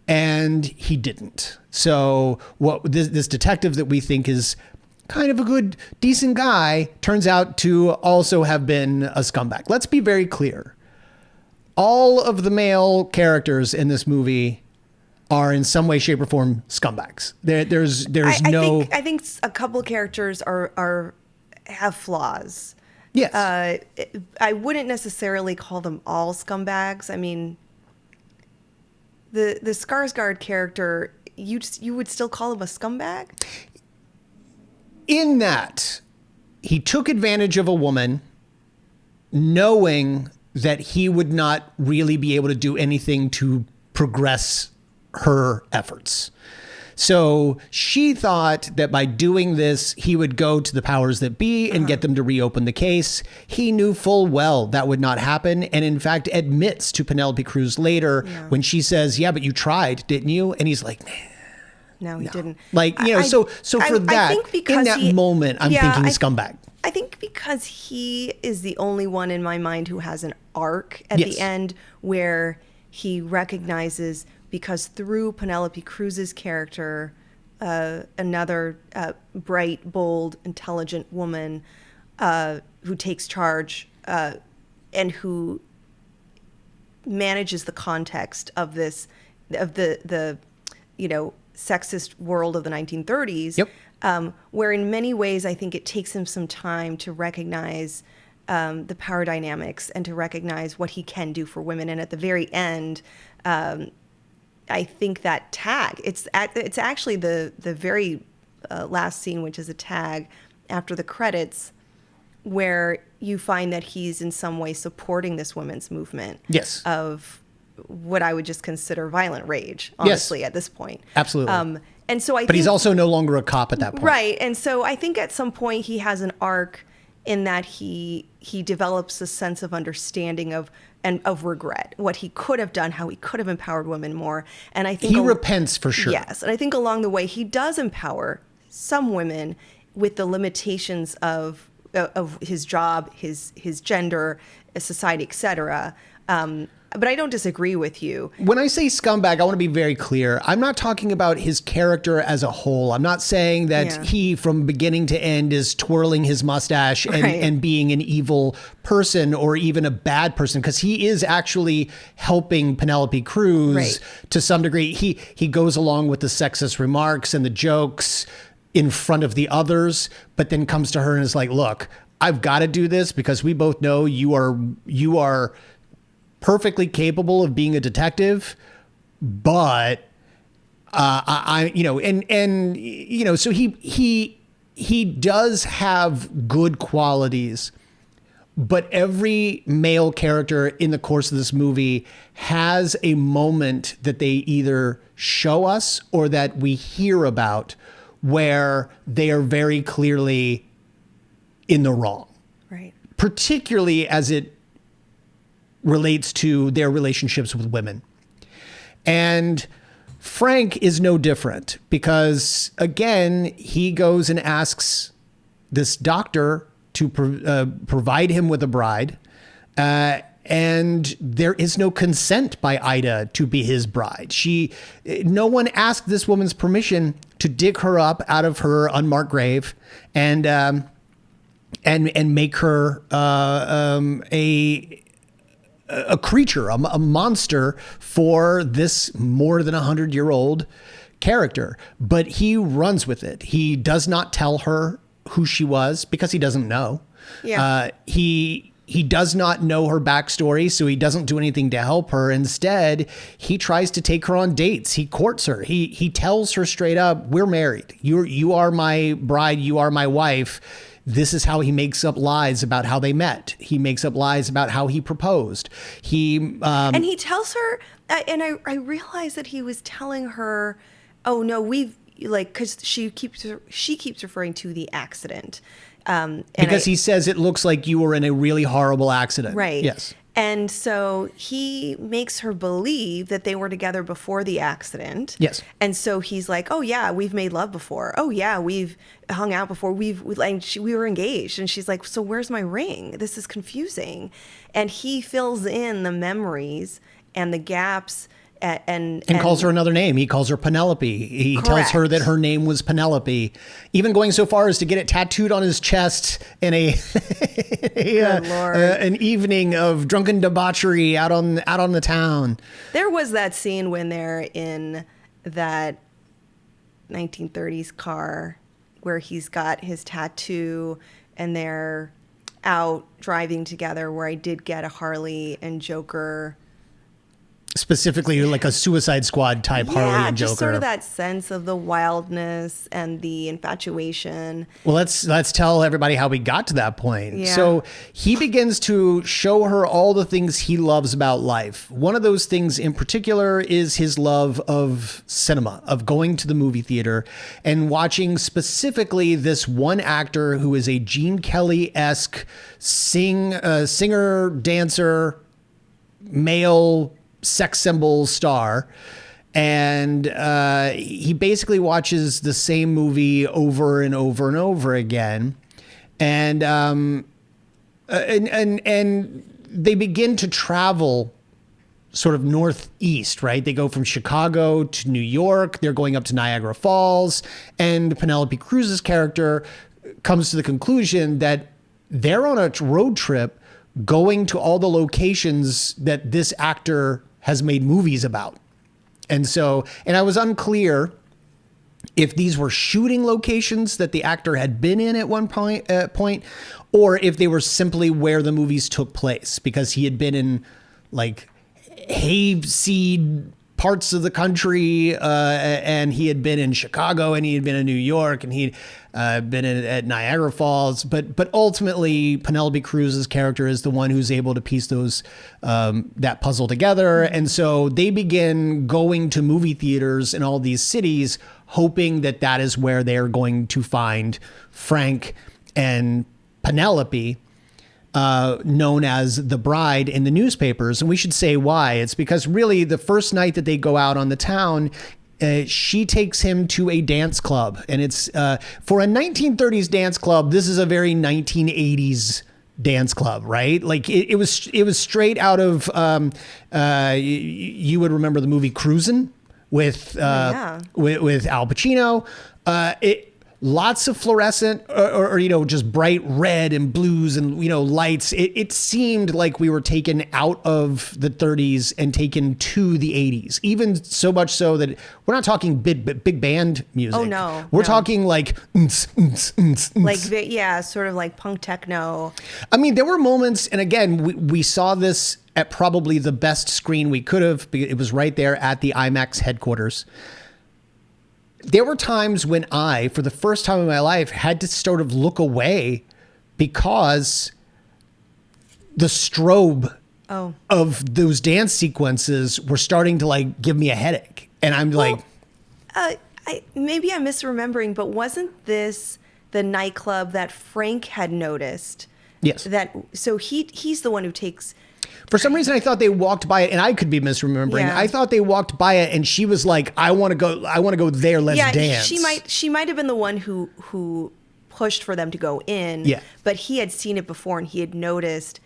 and he didn't. So what this detective that we think is kind of a good, decent guy turns out to also have been a scumbag. Let's be very clear. All of the male characters in this movie are in some way, shape, or form scumbags. There's no. I think a couple characters have flaws. Yes. I wouldn't necessarily call them all scumbags. I mean, the Skarsgård character, you would still call him a scumbag? In that he took advantage of a woman knowing that he would not really be able to do anything to progress her efforts. So she thought that by doing this, he would go to the powers that be and get them to reopen the case. He knew full well that would not happen. And in fact, admits to Penelope Cruz later when she says, yeah, but you tried, didn't you? And he's like, No, he didn't. Like, you know, so for that, in that moment, I'm thinking scumbag. I think because he is the only one in my mind who has an arc at the end where he recognizes, because through Penelope Cruz's character, another bright, bold, intelligent woman who takes charge and who manages the context of this, of the sexist world of the 1930s. Yep. Where in many ways, I think it takes him some time to recognize the power dynamics and to recognize what he can do for women. And at the very end, I think that tag, it's actually the very last scene, which is a tag after the credits, where you find that he's in some way supporting this women's movement. Yes. Of what I would just consider violent rage, honestly, at this point. Absolutely. And so But he's also no longer a cop at that point. Right. And so I think at some point he has an arc in that he develops a sense of understanding of regret, what he could have done, how he could have empowered women more. And I think he repents for sure. Yes. And I think along the way he does empower some women with the limitations of his job, his gender, society, etc. But I don't disagree with you. When I say scumbag, I want to be very clear. I'm not talking about his character as a whole. I'm not saying that he, from beginning to end, is twirling his mustache and being an evil person or even a bad person, because he is actually helping Penelope Cruz to some degree. He goes along with the sexist remarks and the jokes in front of the others, but then comes to her and is like, look, I've got to do this because we both know you are perfectly capable of being a detective, but so he does have good qualities, but every male character in the course of this movie has a moment that they either show us or that we hear about where they are very clearly in the wrong. Right. Particularly as it relates to their relationships with women. And Frank is no different because, again, he goes and asks this doctor to provide him with a bride. And there is no consent by Ida to be his bride. No one asked this woman's permission to dig her up out of her unmarked grave and make her a creature, a monster for this more than 100-year-old character. But he runs with it. He does not tell her who she was because he doesn't know. Yeah. He He does not know her backstory, so he doesn't do anything to help her. Instead, he tries to take her on dates. He courts her. He tells her straight up, "We're married. You are my bride. You are my wife." This is how he makes up lies about how they met. He makes up lies about how he proposed. And he tells her, and I realized that he was telling her, "Oh no, because she keeps referring to the accident." Because he says it looks like you were in a really horrible accident. Right. Yes. And so he makes her believe that they were together before the accident. Yes. And so he's like, "Oh yeah, we've made love before. Oh yeah, we've hung out before. We were engaged." And she's like, "So where's my ring? This is confusing." And he fills in the memories and the gaps and calls her another name. He calls her Penelope. He tells her that her name was Penelope, even going so far as to get it tattooed on his chest in an evening of drunken debauchery out on the town. There was that scene when they're in that 1930s car where he's got his tattoo and they're out driving together, where I did get a Harley and Joker. Specifically, like a Suicide Squad type Harley and Joker. Just sort of that sense of the wildness and the infatuation. Well, let's tell everybody how we got to that point. Yeah. So he begins to show her all the things he loves about life. One of those things in particular is his love of cinema, of going to the movie theater and watching specifically this one actor who is a Gene Kelly-esque singer, dancer, male sex symbol star, and he basically watches the same movie over and over and over again, and they begin to travel sort of northeast, right? They go from Chicago to New York. They're going up to Niagara Falls, and Penelope Cruz's character comes to the conclusion that they're on a road trip going to all the locations that this actor has made movies about. And I was unclear if these were shooting locations that the actor had been in at one point, or if they were simply where the movies took place, because he had been in like hayseed parts of the country, and he had been in Chicago, and he had been in New York, and he'd been at Niagara Falls. But ultimately, Penelope Cruz's character is the one who's able to piece that puzzle together. And so they begin going to movie theaters in all these cities, hoping that is where they're going to find Frank and Penelope, known as the bride in the newspapers. And we should say why. It's because really the first night that they go out on the town, she takes him to a dance club. And it's for a 1930s dance club, this is a very 1980s dance club, right? Like it was straight out of, you would remember the movie Cruisin' with Al Pacino. Lots of fluorescent or just bright red and blues and, lights. It seemed like we were taken out of the 30s and taken to the 80s, even so much so that we're not talking big band music. Oh, no. We're talking like, sort of like punk techno. I mean, there were moments, and again, we saw this at probably the best screen we could have. It was right there at the IMAX headquarters. There were times when I, for the first time in my life, had to sort of look away because the strobe of those dance sequences were starting to like give me a headache. And I'm maybe I'm misremembering, but wasn't this the nightclub that Frank had noticed? Yes. So he's the one who takes. For some reason, I thought they walked by it, and I could be misremembering. Yeah. I thought they walked by it, and she was like, "I want to go there. Let's dance." She might have been the one who pushed for them to go in. Yeah. But he had seen it before, and he had noticed,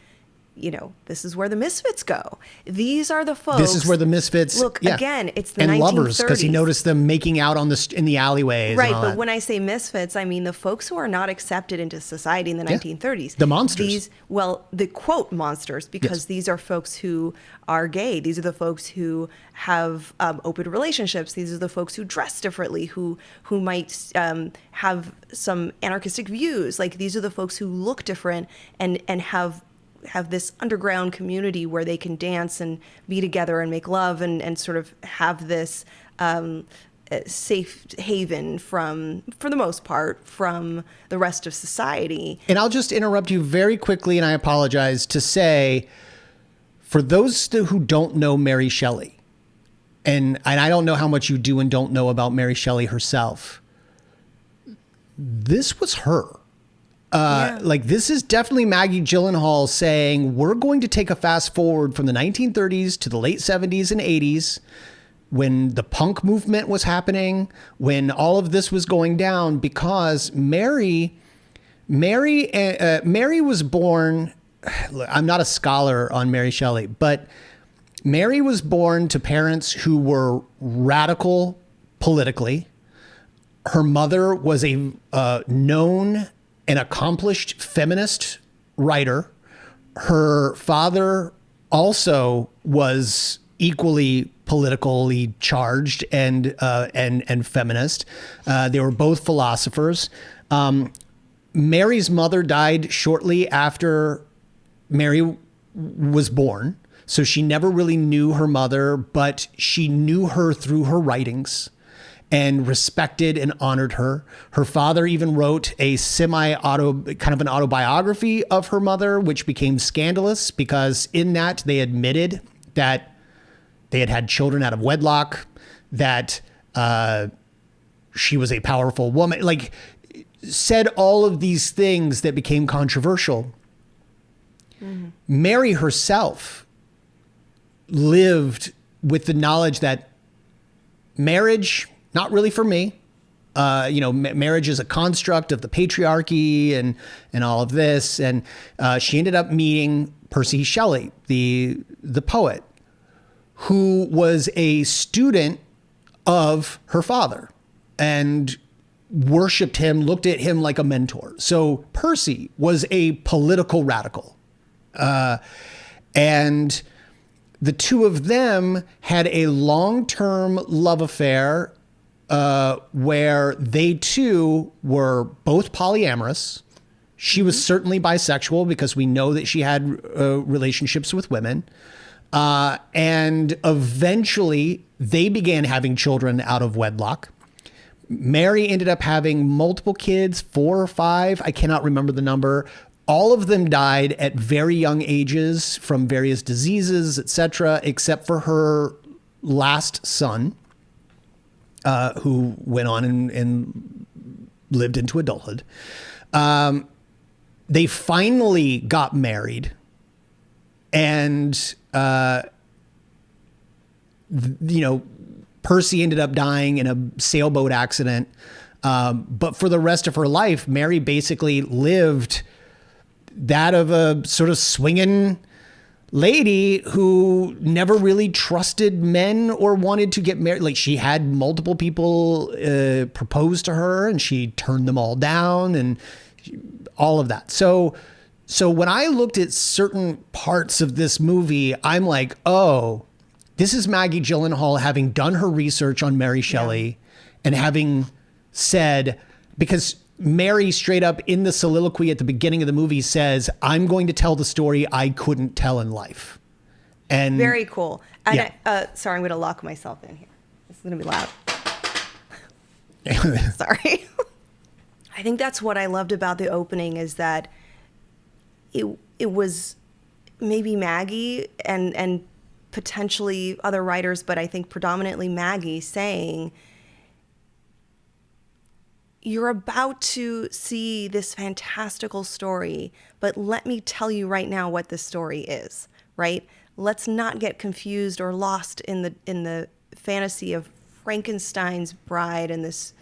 this is where the misfits go. These are the folks. This is where the misfits. Look, again, it's the 1930s. And lovers, because he noticed them making out in the alleyways. Right, and all but that. when I say misfits, I mean the folks who are not accepted into society in the 1930s. The monsters. The quote monsters, because these are folks who are gay. These are the folks who have open relationships. These are the folks who dress differently, who might have some anarchistic views. Like, these are the folks who look different and have have this underground community where they can dance and be together and make love and sort of have this safe haven from, for the most part, from the rest of society. And I'll just interrupt you very quickly, and I apologize, to say, for those who don't know Mary Shelley, and I don't know how much you do and don't know about Mary Shelley herself, this was her. Like, this is definitely Maggie Gyllenhaal saying, we're going to take a fast forward from the 1930s to the late 70s and 80s, when the punk movement was happening, when all of this was going down, because Mary was born. I'm not a scholar on Mary Shelley, but Mary was born to parents who were radical politically. Her mother was a known and accomplished feminist writer. Her father also was equally politically charged and feminist. They were both philosophers. Mary's mother died shortly after Mary was born, so she never really knew her mother, but she knew her through her writings and respected and honored her. Her father even wrote a kind of an autobiography of her mother, which became scandalous because in that they admitted that they had had children out of wedlock, that she was a powerful woman, like said all of these things that became controversial. Mm-hmm. Mary herself lived with the knowledge that marriage, not really for me. Marriage is a construct of the patriarchy and all of this. And she ended up meeting Percy Shelley, the poet, who was a student of her father and worshipped him, looked at him like a mentor. So Percy was a political radical. And the two of them had a long-term love affair where they too were both polyamorous. She was certainly bisexual because we know that she had relationships with women. And eventually they began having children out of wedlock. Mary ended up having multiple kids, 4 or 5. I cannot remember the number. All of them died at very young ages from various diseases, etc., except for her last son, who went on and lived into adulthood. They finally got married, and Percy ended up dying in a sailboat accident. But for the rest of her life, Mary basically lived that of a sort of swinging lady who never really trusted men or wanted to get married. Like, she had multiple people propose to her and she turned them all down and all of that. So when I looked at certain parts of this movie, I'm like, oh, this is Maggie Gyllenhaal having done her research on Mary Shelley and having said, because Mary straight up in the soliloquy at the beginning of the movie says, I'm going to tell the story I couldn't tell in life. And very cool. And yeah. Sorry, I'm going to lock myself in here. This is going to be loud. Sorry. I think that's what I loved about the opening, is that it was maybe Maggie and potentially other writers, but I think predominantly Maggie saying, you're about to see this fantastical story, but let me tell you right now what this story is, right? Let's not get confused or lost in the fantasy of Frankenstein's bride and this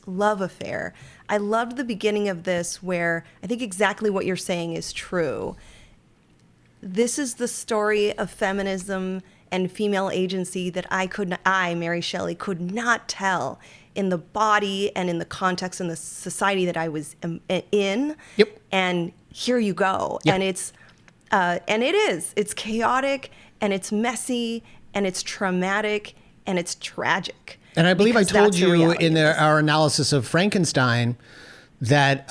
love affair. I loved the beginning of this, where I think exactly what you're saying is true. This is the story of feminism and female agency that I, Mary Shelley, could not tell in the body and in the context and the society that I was in. Yep. And here you go. Yep. And it's chaotic and it's messy and it's traumatic and it's tragic. And I believe I Because told that's the you reality in of this. our analysis of Frankenstein that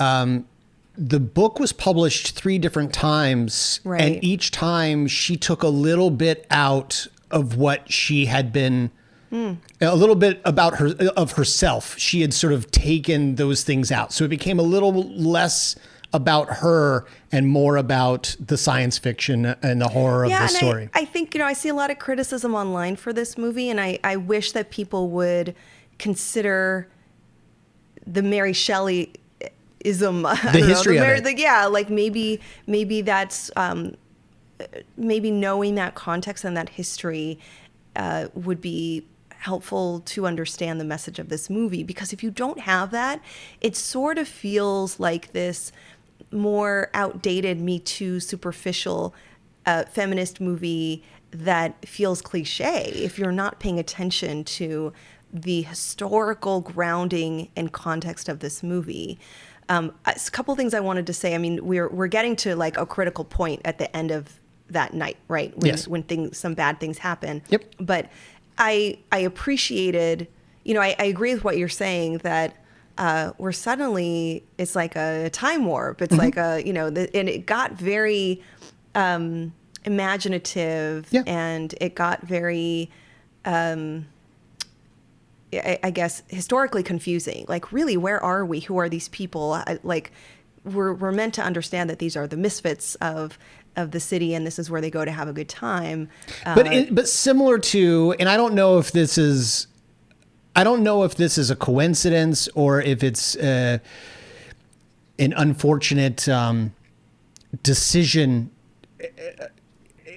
the book was published 3 different times, Right. and each time she took a little bit out of what she had been, a little bit about herself. She had sort of taken those things out. So it became a little less about her and more about the science fiction and the horror of the story. I think, I see a lot of criticism online for this movie, and I wish that people would consider the Mary Shelley ism. The history of it. Like maybe that's maybe knowing that context and that history would be helpful to understand the message of this movie. Because if you don't have that, it sort of feels like this more outdated, Me Too, superficial feminist movie that feels cliche if you're not paying attention to the historical grounding and context of this movie. A couple of things I wanted to say. I mean, we're getting to like a critical point at the end of that night, right? When some bad things happen. Yep. But I appreciated, I agree with what you're saying, that we're suddenly, it's like a time warp. It's like and it got very imaginative, and it got very, I guess, historically confusing. Like, really, where are we? Who are these people? We're meant to understand that these are the misfits of the city, and this is where they go to have a good time. But similar to, and I don't know if this is a coincidence or if it's an unfortunate decision.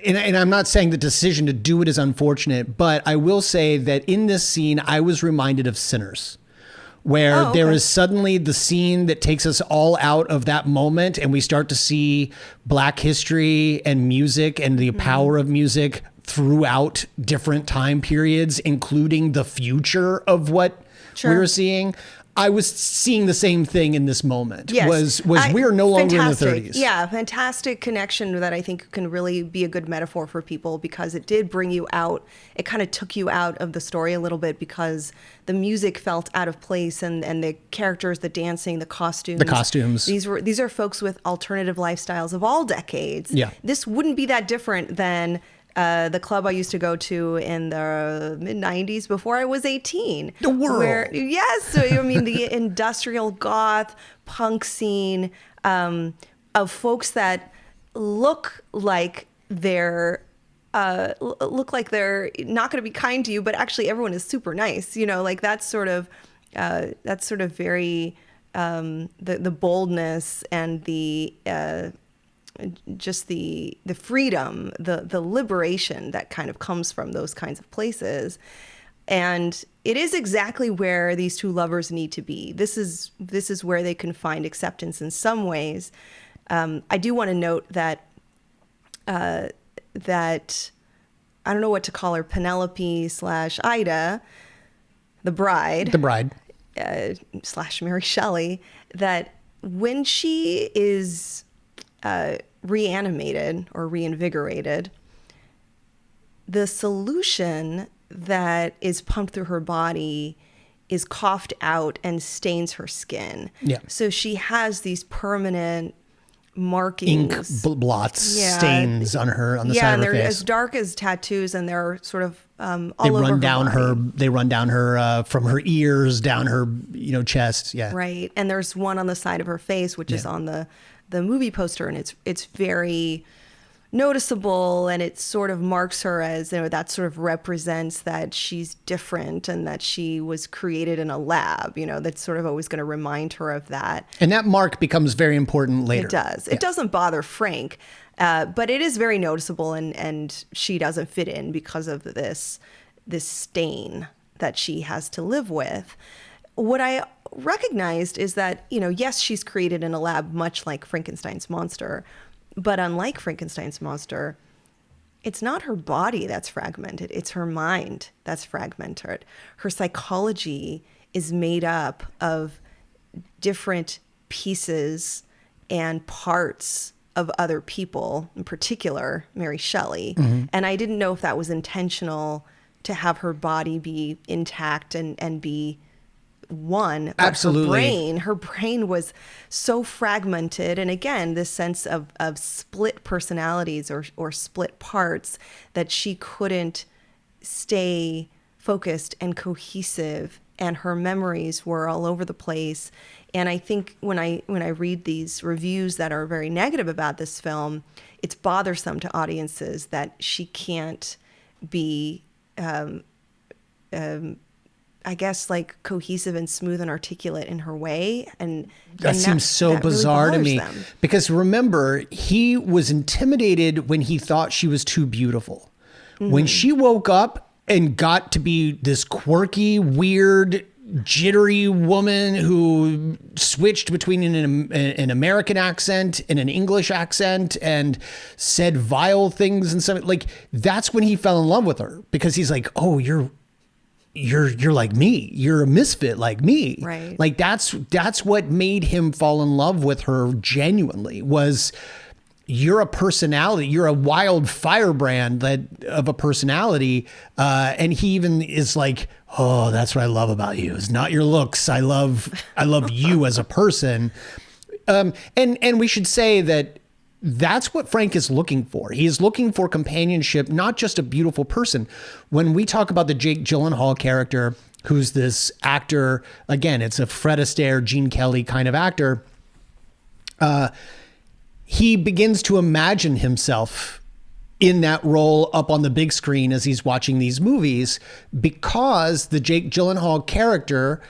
And I'm not saying the decision to do it is unfortunate, but I will say that in this scene, I was reminded of Sinners, where there is suddenly the scene that takes us all out of that moment, and we start to see Black history and music and the power of music throughout different time periods, including the future of what we're seeing. I was seeing the same thing in this moment. Yes. We are no longer in the Fantastic. 30s. Yeah, fantastic connection that I think can really be a good metaphor for people, because it did bring you out. It kind of took you out of the story a little bit, because the music felt out of place, and the characters, the dancing, the costumes. These are folks with alternative lifestyles of all decades. Yeah. This wouldn't be that different than the club I used to go to in the mid-90s before I was 18. The Whirl. So I mean, the industrial goth punk scene of folks that look like they're not going to be kind to you, but actually everyone is super nice. Like that's sort of very the boldness and the just the freedom, the liberation that kind of comes from those kinds of places. And it is exactly where these two lovers need to be. This is where they can find acceptance in some ways. I do want to note that that I don't know what to call her, Penelope / Ida, the bride / Mary Shelley, that when she is reanimated or reinvigorated, the solution that is pumped through her body is coughed out and stains her skin. Yeah. So she has these permanent markings, ink blots, stains on the side of her face. Yeah, and they're as dark as tattoos, and they're sort of all over her body. They run down her from her ears down her chest. Yeah. Right, and there's one on the side of her face, which is on the movie poster, and it's very noticeable, and it sort of marks her as, that sort of represents that she's different and that she was created in a lab, that's sort of always going to remind her of that. And that mark becomes very important later. It does. It doesn't bother Frank, but it is very noticeable, and she doesn't fit in because of this stain that she has to live with. What I recognized is that, yes, she's created in a lab, much like Frankenstein's monster, but unlike Frankenstein's monster, it's not her body that's fragmented. It's her mind that's fragmented. Her psychology is made up of different pieces and parts of other people, in particular, Mary Shelley. Mm-hmm. And I didn't know if that was intentional to have her body be intact and be one. But Absolutely. her brain was so fragmented. And again, this sense of split personalities or split parts, that she couldn't stay focused and cohesive, and her memories were all over the place. And I think when I read these reviews that are very negative about this film, it's bothersome to audiences that she can't be I guess like cohesive and smooth and articulate in her way. And That seems so that really bizarre to bothers me. them. Because remember, he was intimidated when he thought she was too beautiful. When she woke up and got to be this quirky, weird, jittery woman who switched between an American accent and an English accent and said vile things and something, like, that's when he fell in love with her, because he's like, oh, you're like me. You're a misfit like me. Right. Like that's what made him fall in love with her genuinely, was you're a personality. You're a wild firebrand of a personality. And he even is like, oh, that's what I love about you. It's not your looks. I love you as a person. And we should say that that's what Frank is looking for. He is looking for companionship, not just a beautiful person. When we talk about the Jake Gyllenhaal character, who's this actor, again, it's a Fred Astaire, Gene Kelly kind of actor. He begins to imagine himself in that role up on the big screen as he's watching these movies, because the Jake Gyllenhaal character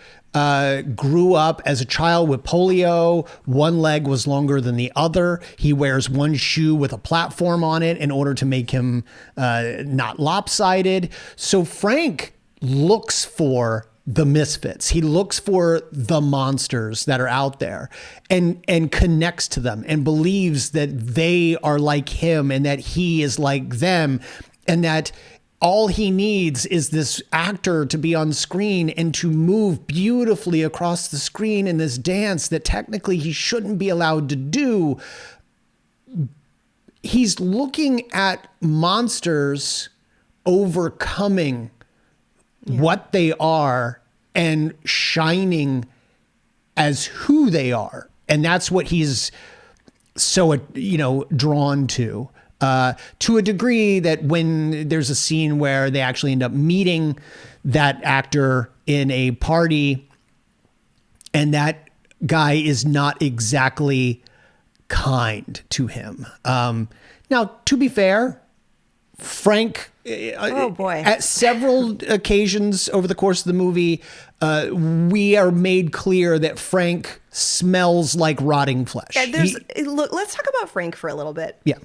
grew up as a child with polio. One leg was longer than the other. He wears one shoe with a platform on it in order to make him not lopsided. So Frank looks for the misfits. He looks for the monsters that are out there and connects to them and believes that they are like him and that he is like them, and that all he needs is this actor to be on screen and to move beautifully across the screen in this dance that technically he shouldn't be allowed to do. He's looking at monsters overcoming what they are and shining as who they are. And that's what he's so, drawn to a degree that when there's a scene where they actually end up meeting that actor in a party, and that guy is not exactly kind to him. Now, to be fair, Frank, Oh boy. at several occasions over the course of the movie, we are made clear that Frank smells like rotting flesh. Look, let's talk about Frank for a little bit. Yeah.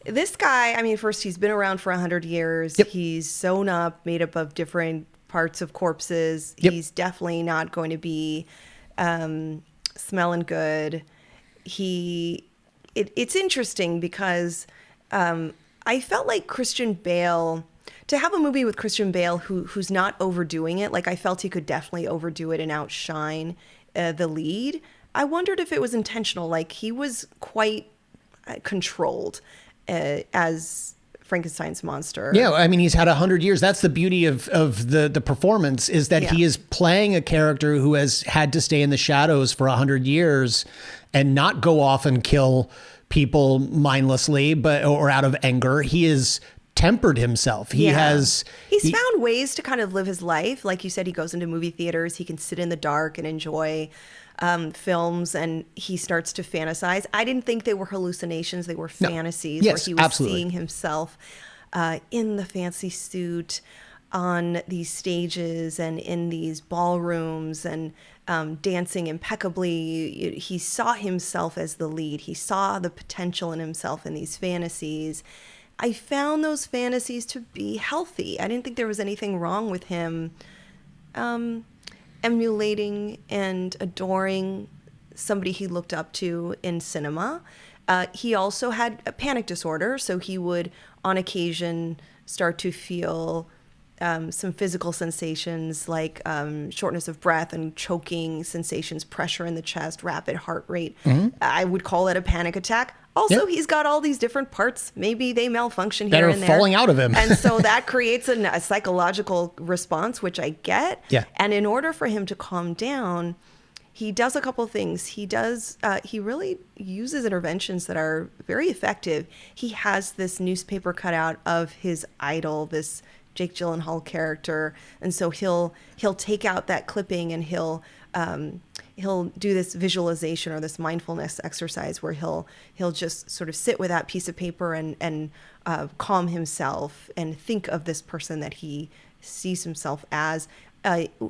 This guy, I mean, first, he's been around for 100 years. Yep. He's sewn up, made up of different parts of corpses. Yep. He's definitely not going to be smelling good. It's interesting because I felt like Christian Bale, to have a movie with Christian Bale who's not overdoing it, like I felt he could definitely overdo it and outshine the lead. I wondered if it was intentional. Like he was quite controlled as Frankenstein's monster. Yeah, I mean, he's had 100 years. That's the beauty of the performance, is that he is playing a character who has had to stay in the shadows for 100 years and not go off and kill people mindlessly, or out of anger. He has tempered himself. He's found ways to kind of live his life. Like you said, he goes into movie theaters. He can sit in the dark and enjoy films, and he starts to fantasize. I didn't think they were hallucinations. They were fantasies where he was seeing himself in the fancy suit on these stages and in these ballrooms and dancing impeccably. He saw himself as the lead. He saw the potential in himself in these fantasies. I found those fantasies to be healthy. I didn't think there was anything wrong with him emulating and adoring somebody he looked up to in cinema. He also had a panic disorder, so he would, on occasion, start to feel some physical sensations like shortness of breath and choking sensations, pressure in the chest, rapid heart rate. I would call it a panic attack. Also, Yeah. he's got all these different parts. Maybe they malfunction That here are and there. falling out of him. And so that creates a psychological response, which I get. Yeah. And in order for him to calm down, he does a couple things. He really uses interventions that are very effective. He has this newspaper cutout of his idol, this Jake Gyllenhaal character, and so he'll take out that clipping and he'll do this visualization or this mindfulness exercise where he'll just sort of sit with that piece of paper and calm himself and think of this person that he sees himself as.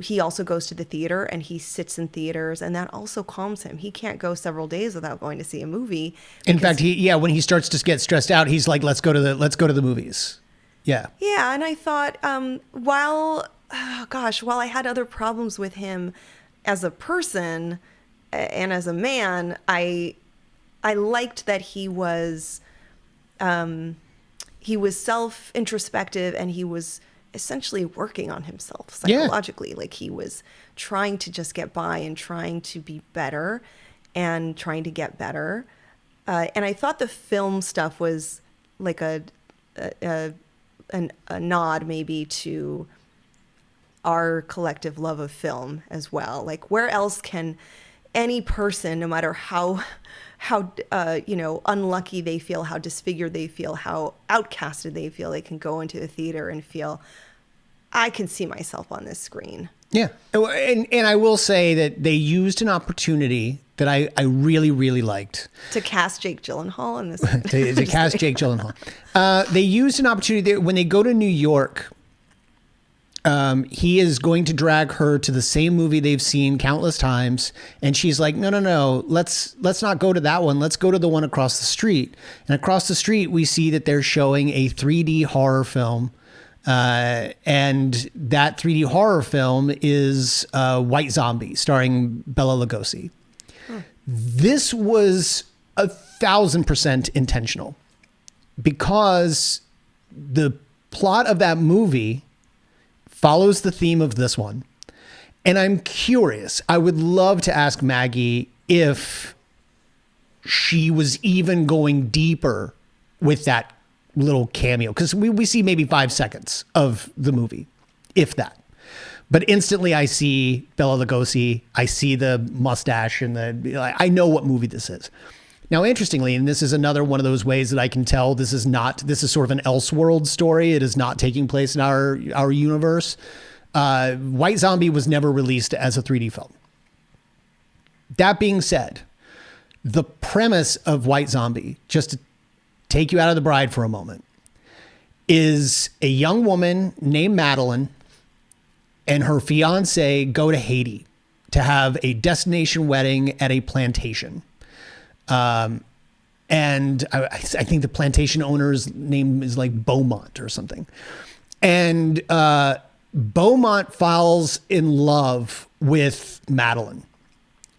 He also goes to the theater and he sits in theaters, and that also calms him. He can't go several days without going to see a movie. In fact, when he starts to get stressed out, he's like, let's go to the movies. Yeah. Yeah, and I thought, while I had other problems with him as a person and as a man, I liked that he was self-introspective and he was essentially working on himself psychologically. Yeah. Like he was trying to just get by and trying to be better and trying to get better. And I thought the film stuff was like a nod maybe to our collective love of film as well. Like where else can any person, no matter how unlucky they feel, how disfigured they feel, how outcasted they feel, they can go into the theater and feel, I can see myself on this screen. Yeah. And I will say that they used an opportunity that I really, really liked. To cast Jake Gyllenhaal in this. to cast Jake Gyllenhaal. They used an opportunity when they go to New York. He is going to drag her to the same movie they've seen countless times. And she's like, no, let's not go to that one. Let's go to the one across the street. And across the street, we see that they're showing a 3D horror film. And that 3D horror film is White Zombie, starring Bela Lugosi. This was 1,000% intentional because the plot of that movie follows the theme of this one. And I'm curious, I would love to ask Maggie if she was even going deeper with that little cameo, because we see maybe 5 seconds of the movie, if that. But instantly I see Bela Lugosi, I see the mustache and I know what movie this is. Now, interestingly, and this is another one of those ways that I can tell this is sort of an Elseworld story. It is not taking place in our universe. White Zombie was never released as a 3D film. That being said, the premise of White Zombie, just to take you out of The Bride for a moment, is a young woman named Madeline and her fiance go to Haiti to have a destination wedding at a plantation. And I think the plantation owner's name is like Beaumont or something. And Beaumont falls in love with Madeline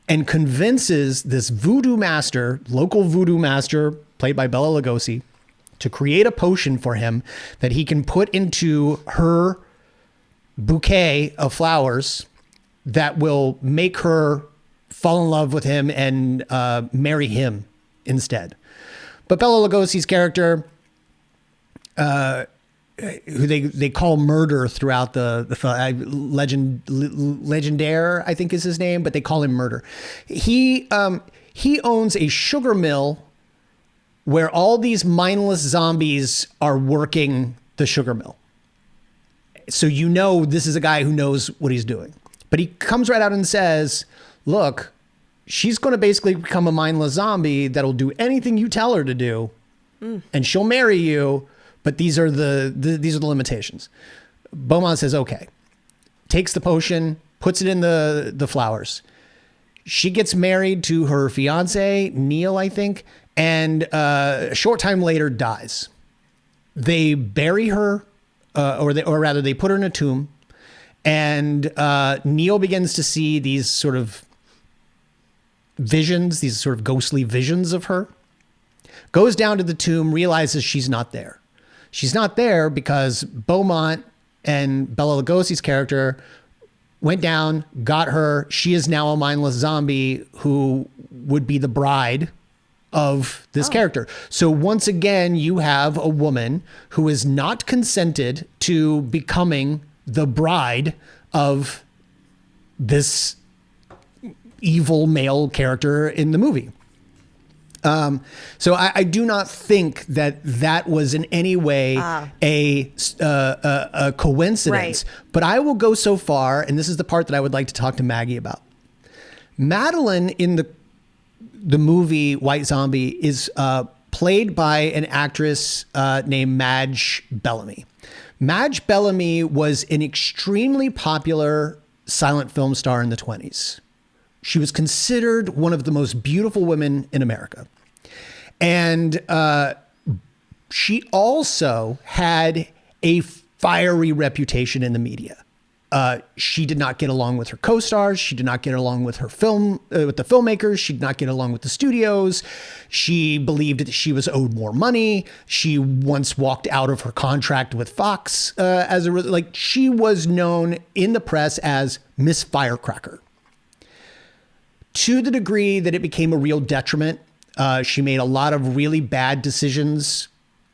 and convinces this local voodoo master, played by Bela Lugosi, to create a potion for him that he can put into her bouquet of flowers that will make her fall in love with him and marry him instead. But Bela Lugosi's character, who they call Murder throughout the film, Legendaire, I think is his name, but they call him Murder. He owns a sugar mill where all these mindless zombies are working the sugar mill. So this is a guy who knows what he's doing. But he comes right out and says, look, she's going to basically become a mindless zombie that'll do anything you tell her to do, and she'll marry you, but these are the limitations. Beaumont says, okay. Takes the potion, puts it in the flowers. She gets married to her fiance, Neil, I think, and a short time later dies. They bury her, or rather they put her in a tomb, and Neil begins to see these sort of visions, these sort of ghostly visions of her. Goes down to the tomb, realizes she's not there. She's not there because Beaumont and Bela Lugosi's character went down, got her. She is now a mindless zombie who would be the bride of this character. So once again, you have a woman who is not consented to becoming the bride of this evil male character in the movie. So I do not think that was in any way a coincidence. Right. But I will go so far, and this is the part that I would like to talk to Maggie about. Madeline in the movie White Zombie is played by an actress named Madge Bellamy. Madge Bellamy was an extremely popular silent film star in the 1920s. She was considered one of the most beautiful women in America. And she also had a fiery reputation in the media. She did not get along with her co-stars. She did not get along with her with the filmmakers. She did not get along with the studios. She believed that she was owed more money. She once walked out of her contract with Fox she was known in the press as Miss Firecracker. To the degree that it became a real detriment, she made a lot of really bad decisions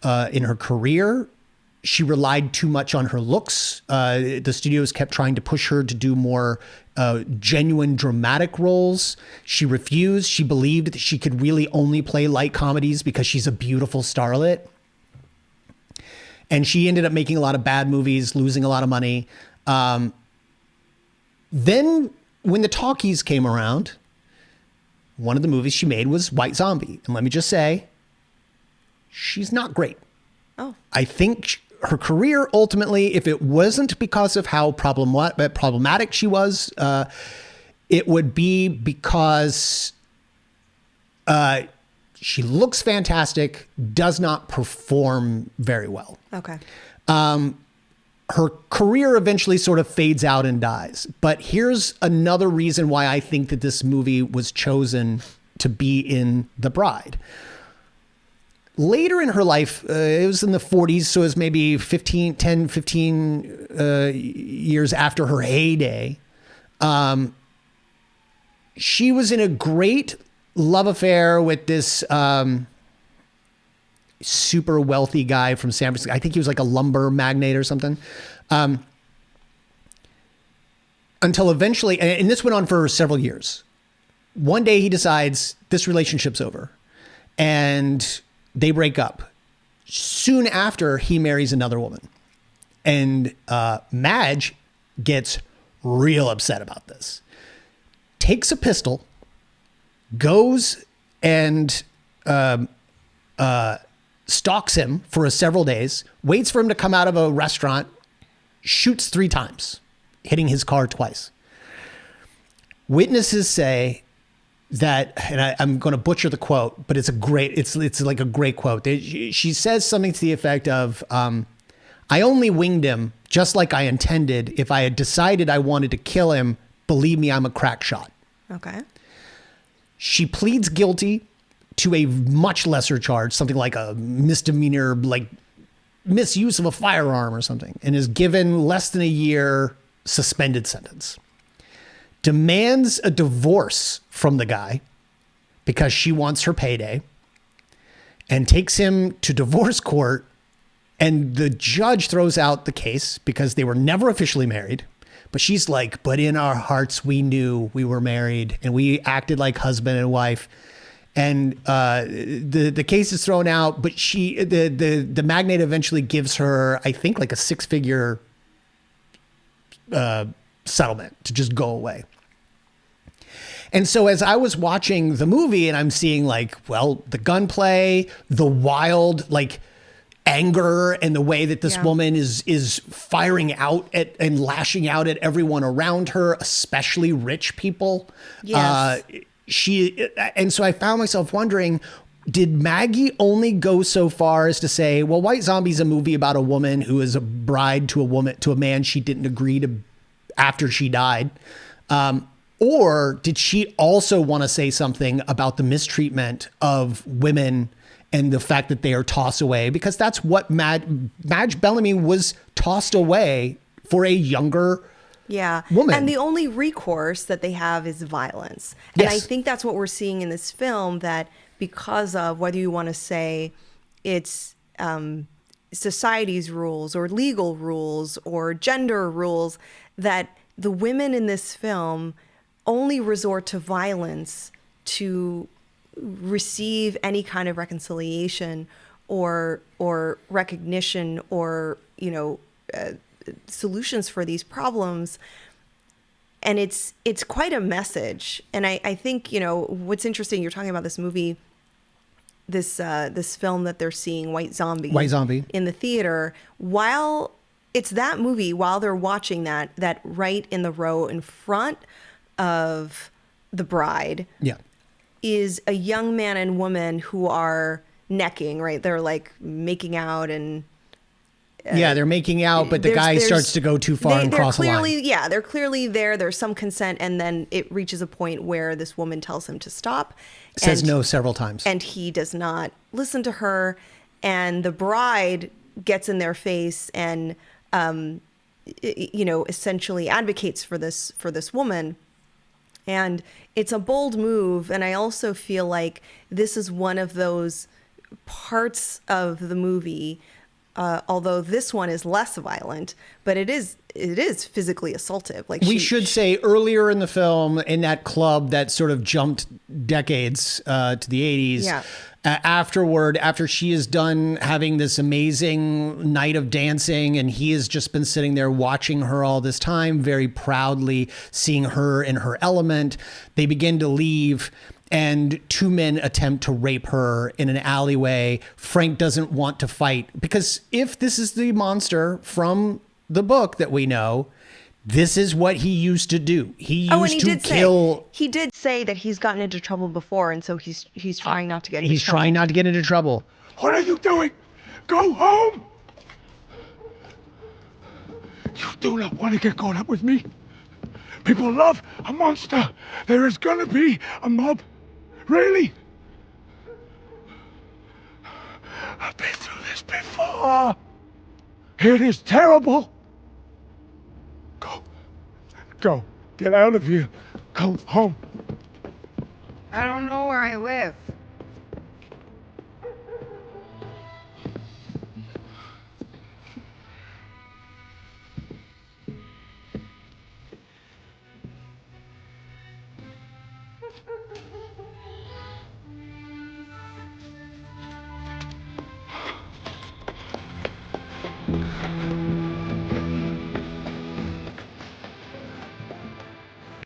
in her career. She relied too much on her looks. The studios kept trying to push her to do more genuine dramatic roles. She refused. She believed that she could really only play light comedies because she's a beautiful starlet. And she ended up making a lot of bad movies, losing a lot of money. Then when the talkies came around, one of the movies she made was White Zombie. And let me just say, she's not great. Oh. I think her career ultimately, if it wasn't because of how problematic she was, it would be because she looks fantastic, does not perform very well. Okay. Her career eventually sort of fades out and dies. But here's another reason why I think that this movie was chosen to be in The Bride. Later in her life, it was in the 40s, so it was maybe 15 years after her heyday. She was in a great love affair with this super wealthy guy from San Francisco. I think he was like a lumber magnate or something. Until eventually, and this went on for several years. One day he decides this relationship's over and they break up. Soon after, he marries another woman. And Madge gets real upset about this. Takes a pistol, goes and stalks him for several days, waits for him to come out of a restaurant, shoots 3 times, hitting his car twice. Witnesses say that, and I'm going to butcher the quote, but it's like a great quote. She says something to the effect of, I only winged him just like I intended. If I had decided I wanted to kill him, believe me, I'm a crack shot. Okay. She pleads guilty to a much lesser charge, something like a misdemeanor, like misuse of a firearm or something, and is given less than a year suspended sentence. Demands a divorce from the guy because she wants her payday, and takes him to divorce court. And the judge throws out the case because they were never officially married. But she's like, but in our hearts, we knew we were married and we acted like husband and wife. And the case is thrown out, but the magnate eventually gives her, I think, like a 6-figure settlement to just go away. And so as I was watching the movie and I'm seeing the gunplay, the wild, anger and the way that this woman is firing out at and lashing out at everyone around her, especially rich people. Yes. And so I found myself wondering, did Maggie only go so far as to say, well, White Zombie is a movie about a woman who is a bride to a man she didn't agree to after she died? Or did she also want to say something about the mistreatment of women and the fact that they are tossed away? Because that's what Madge Bellamy was tossed away for a younger woman. And the only recourse that they have is violence. And Yes. I think that's what we're seeing in this film, that because of, whether you want to say it's society's rules or legal rules or gender rules, that the women in this film only resort to violence to receive any kind of reconciliation or recognition or, solutions for these problems. And it's quite a message. And I think, what's interesting, you're talking about this movie, this film that they're seeing, White Zombie in the theater, while it's that movie, while they're watching that right in the row in front of the bride is a young man and woman who are necking, right? They're like making out and they're making out, but the guy starts to go too far and cross a line. Yeah, they're clearly there. There's some consent, and then it reaches a point where this woman tells him to stop. Says no several times. And he does not listen to her, and the bride gets in their face and, essentially advocates for this woman. And it's a bold move, and I also feel like this is one of those parts of the movie, although this one is less violent, but it is physically assaultive. Like we should say earlier in the film, in that club that sort of jumped decades to the 80s. After she is done having this amazing night of dancing, and he has just been sitting there watching her all this time, very proudly seeing her in her element, they begin to leave. And two men attempt to rape her in an alleyway. Frank doesn't want to fight, because if this is the monster from the book that we know, this is what he used to do. He kill. He did say that he's gotten into trouble before, and so he's trying not to get into trouble. He's trying not to get into trouble. What are you doing? Go home! You do not want to get caught up with me. People love a monster. There is gonna be a mob. Really? I've been through this before. It is terrible. Go. Get out of here. Go home. I don't know where I live.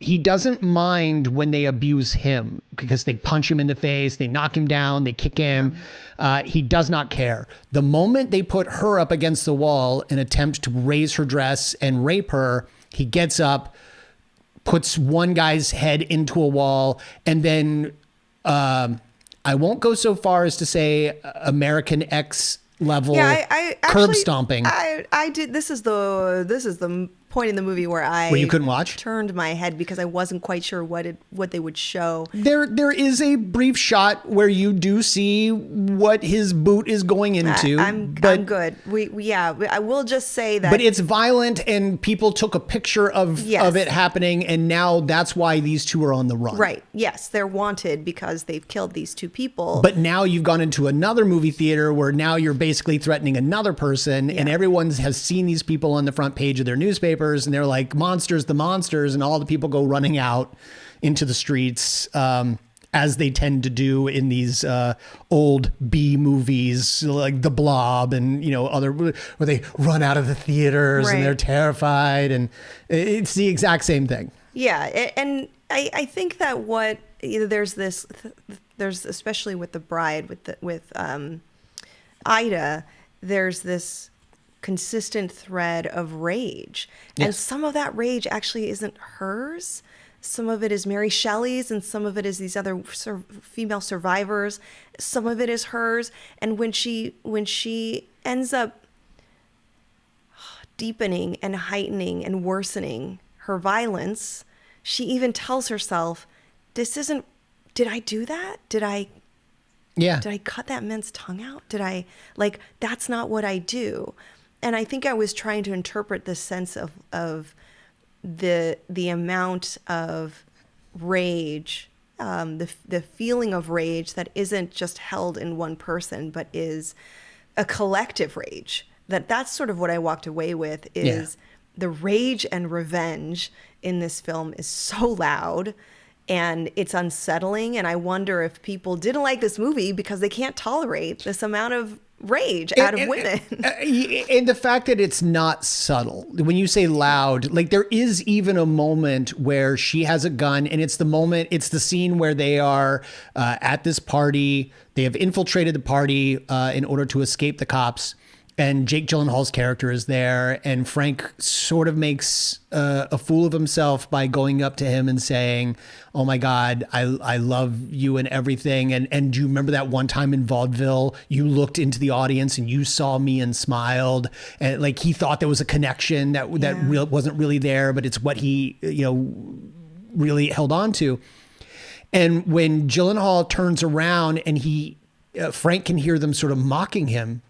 He doesn't mind when they abuse him, because they punch him in the face, they knock him down, they kick him. He does not care. The moment they put her up against the wall and attempt to raise her dress and rape her, he gets up, puts one guy's head into a wall, and then I won't go so far as to say American X level curb stomping. I did. This is the point in the movie where you couldn't watch? Turned my head because I wasn't quite sure what they would show. There is a brief shot where you do see what his boot is going into. I'm good. I will just say that. But it's violent, and people took a picture of it happening, and now that's why these two are on the run. Right. Yes, they're wanted because they've killed these two people. But now you've gone into another movie theater where now you're basically threatening another person, and everyone has seen these people on the front page of their newspapers, and they're like, the monsters, and all the people go running out into the streets, as they tend to do in these old B movies like The Blob and other, where they run out of the theaters and they're terrified, and it's the exact same thing. Yeah, and I think that there's especially with the bride, with Ida, there's this consistent thread of rage. And some of that rage actually isn't hers. Some of it is Mary Shelley's, and some of it is these other female survivors. Some of it is hers. And when she ends up deepening and heightening and worsening her violence, she even tells herself, did I do that? Did I cut that man's tongue out? That's not what I do. And I think I was trying to interpret this sense of the amount of rage the feeling of rage that isn't just held in one person, but is a collective rage. That's sort of what I walked away with is the rage and revenge in this film is so loud and it's unsettling. And I wonder if people didn't like this movie because they can't tolerate this amount of rage out of women. And the fact that it's not subtle. When you say loud, like there is even a moment where she has a gun and it's the scene where they are at this party. They have infiltrated the party in order to escape the cops. And Jake Gyllenhaal's character is there, and Frank sort of makes a fool of himself by going up to him and saying, "Oh my God, I love you and everything." And do you remember that one time in vaudeville, you looked into the audience and you saw me and smiled, and like he thought there was a connection that wasn't really there, but it's what he really held on to. And when Gyllenhaal turns around and Frank can hear them sort of mocking him.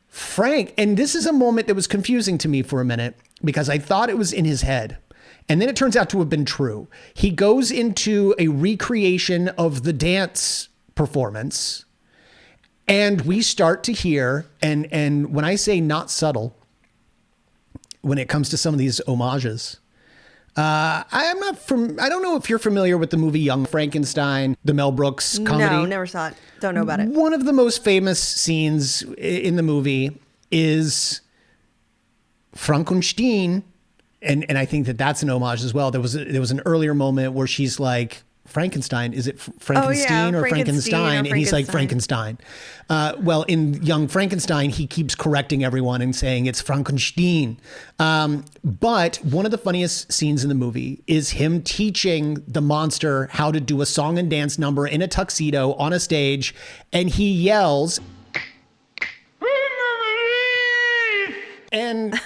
Frank, and this is a moment that was confusing to me for a minute because I thought it was in his head. And then it turns out to have been true. He goes into a recreation of the dance performance and we start to hear, and when I say not subtle, when it comes to some of these homages, I don't know if you're familiar with the movie Young Frankenstein, the Mel Brooks comedy. No, never saw it. Don't know about it. One of the most famous scenes in the movie is Frankenstein, and I think that's an homage as well. There was an earlier moment where she's like, Frankenstein, is it Frankenstein or Frankenstein? And he's like, Frankenstein. Well, in Young Frankenstein, he keeps correcting everyone and saying it's Frankenstein. But one of the funniest scenes in the movie is him teaching the monster how to do a song and dance number in a tuxedo on a stage. And he yells. And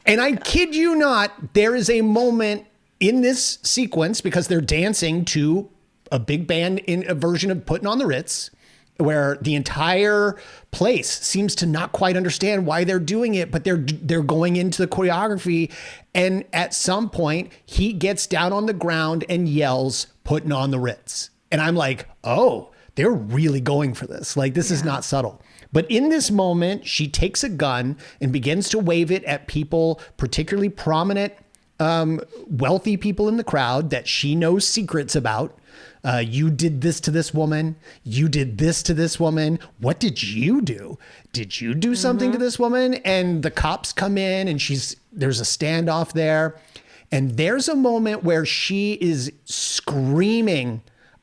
I kid you not, there is a moment in this sequence, because they're dancing to a big band in a version of Puttin' on the Ritz, where the entire place seems to not quite understand why they're doing it, but they're going into the choreography. And at some point, he gets down on the ground and yells, "Puttin' on the Ritz." And I'm like, oh, they're really going for this. Like, this is not subtle. But in this moment, she takes a gun and begins to wave it at people, particularly prominent wealthy people in the crowd that she knows secrets about. You did this to this woman. You did this to this woman. What did you do? Did you do something to this woman? And the cops come in and there's a standoff there. And there's a moment where she is screaming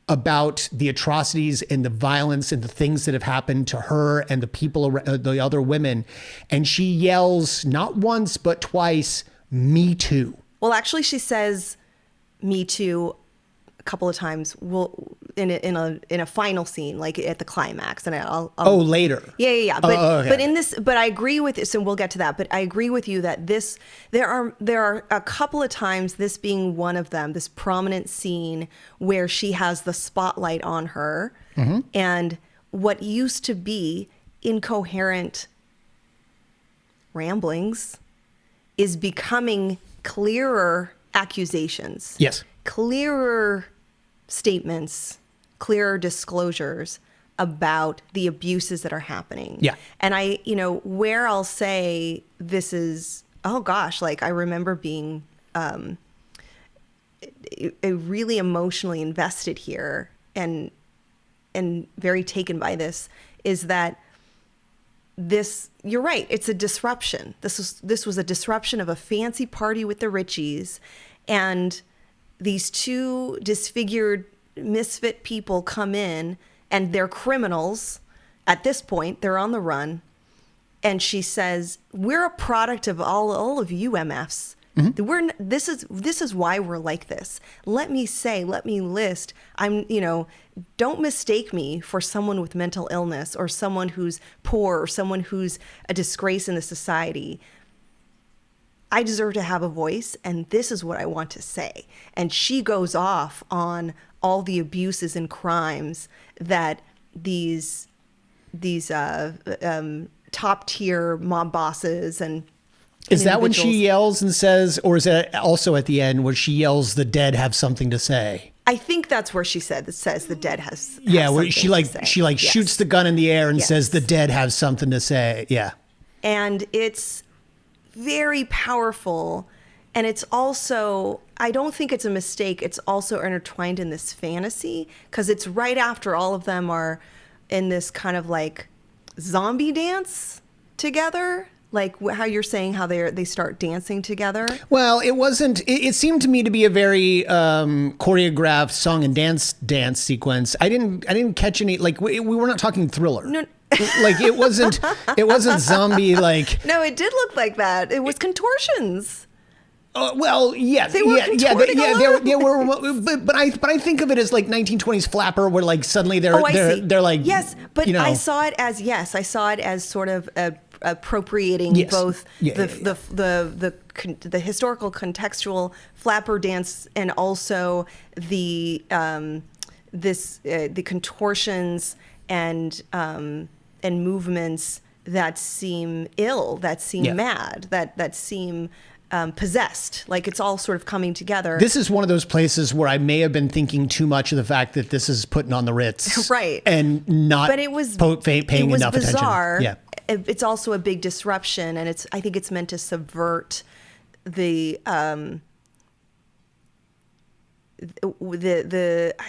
about the atrocities and the violence and the things that have happened to her and the people, the other women. And she yells not once, but twice, "Me too." Well, actually, she says "me too" a couple of times. Well, in a final scene, like at the climax, and I'll later. Yeah. Okay. But I agree with this, and we'll get to that. But I agree with you that there are a couple of times, this being one of them, this prominent scene where she has the spotlight on her, and what used to be incoherent ramblings is becoming clearer accusations. Yes. Clearer statements, clearer disclosures about the abuses that are happening. Yeah. And where I'll say this is, oh gosh, like I remember being really emotionally invested here and very taken by this, is that you're right, it's a disruption. This was a disruption of a fancy party with the Richies, and these two disfigured misfit people come in, and they're criminals. At this point, they're on the run. And she says, "We're a product of all of you MFs. This is why we're like this. Let me list. Don't mistake me for someone with mental illness or someone who's poor or someone who's a disgrace in the society. I deserve to have a voice, and this is what I want to say." And she goes off on all the abuses and crimes that these top tier mob bosses and is that when she yells and says, or is that also at the end where she yells, "The dead have something to say"? I think that's where she said that says the dead has Yeah, where something she to say. Yes. shoots the gun in the air and Yes. says the dead have something to say. Yeah. And it's very powerful. And it's also, I don't think it's a mistake. It's also intertwined in this fantasy because it's right after all of them are in this kind of like zombie dance together. Like how you're saying how they start dancing together. Well, it wasn't. It seemed to me to be a very choreographed song and dance sequence. I didn't catch any. Like we were not talking Thriller. No. Like it wasn't zombie like. No, it did look like that. It was contortions. Well, yes, They were contorting a lot. they were, but I think of it as like 1920s flapper, where like suddenly they're like yes, but you know. I saw it as sort of appropriating Yes. both Yeah, the historical contextual flapper dance and also the the contortions and movements that seem ill, that seem mad, that seem possessed. Like it's all sort of coming together. This is one of those places where I may have been thinking too much of the fact that this is putting on the Ritz, Right. And not But it was paying it was enough bizarre. attention. Yeah. It's also a big disruption, and I think it's meant to subvert the I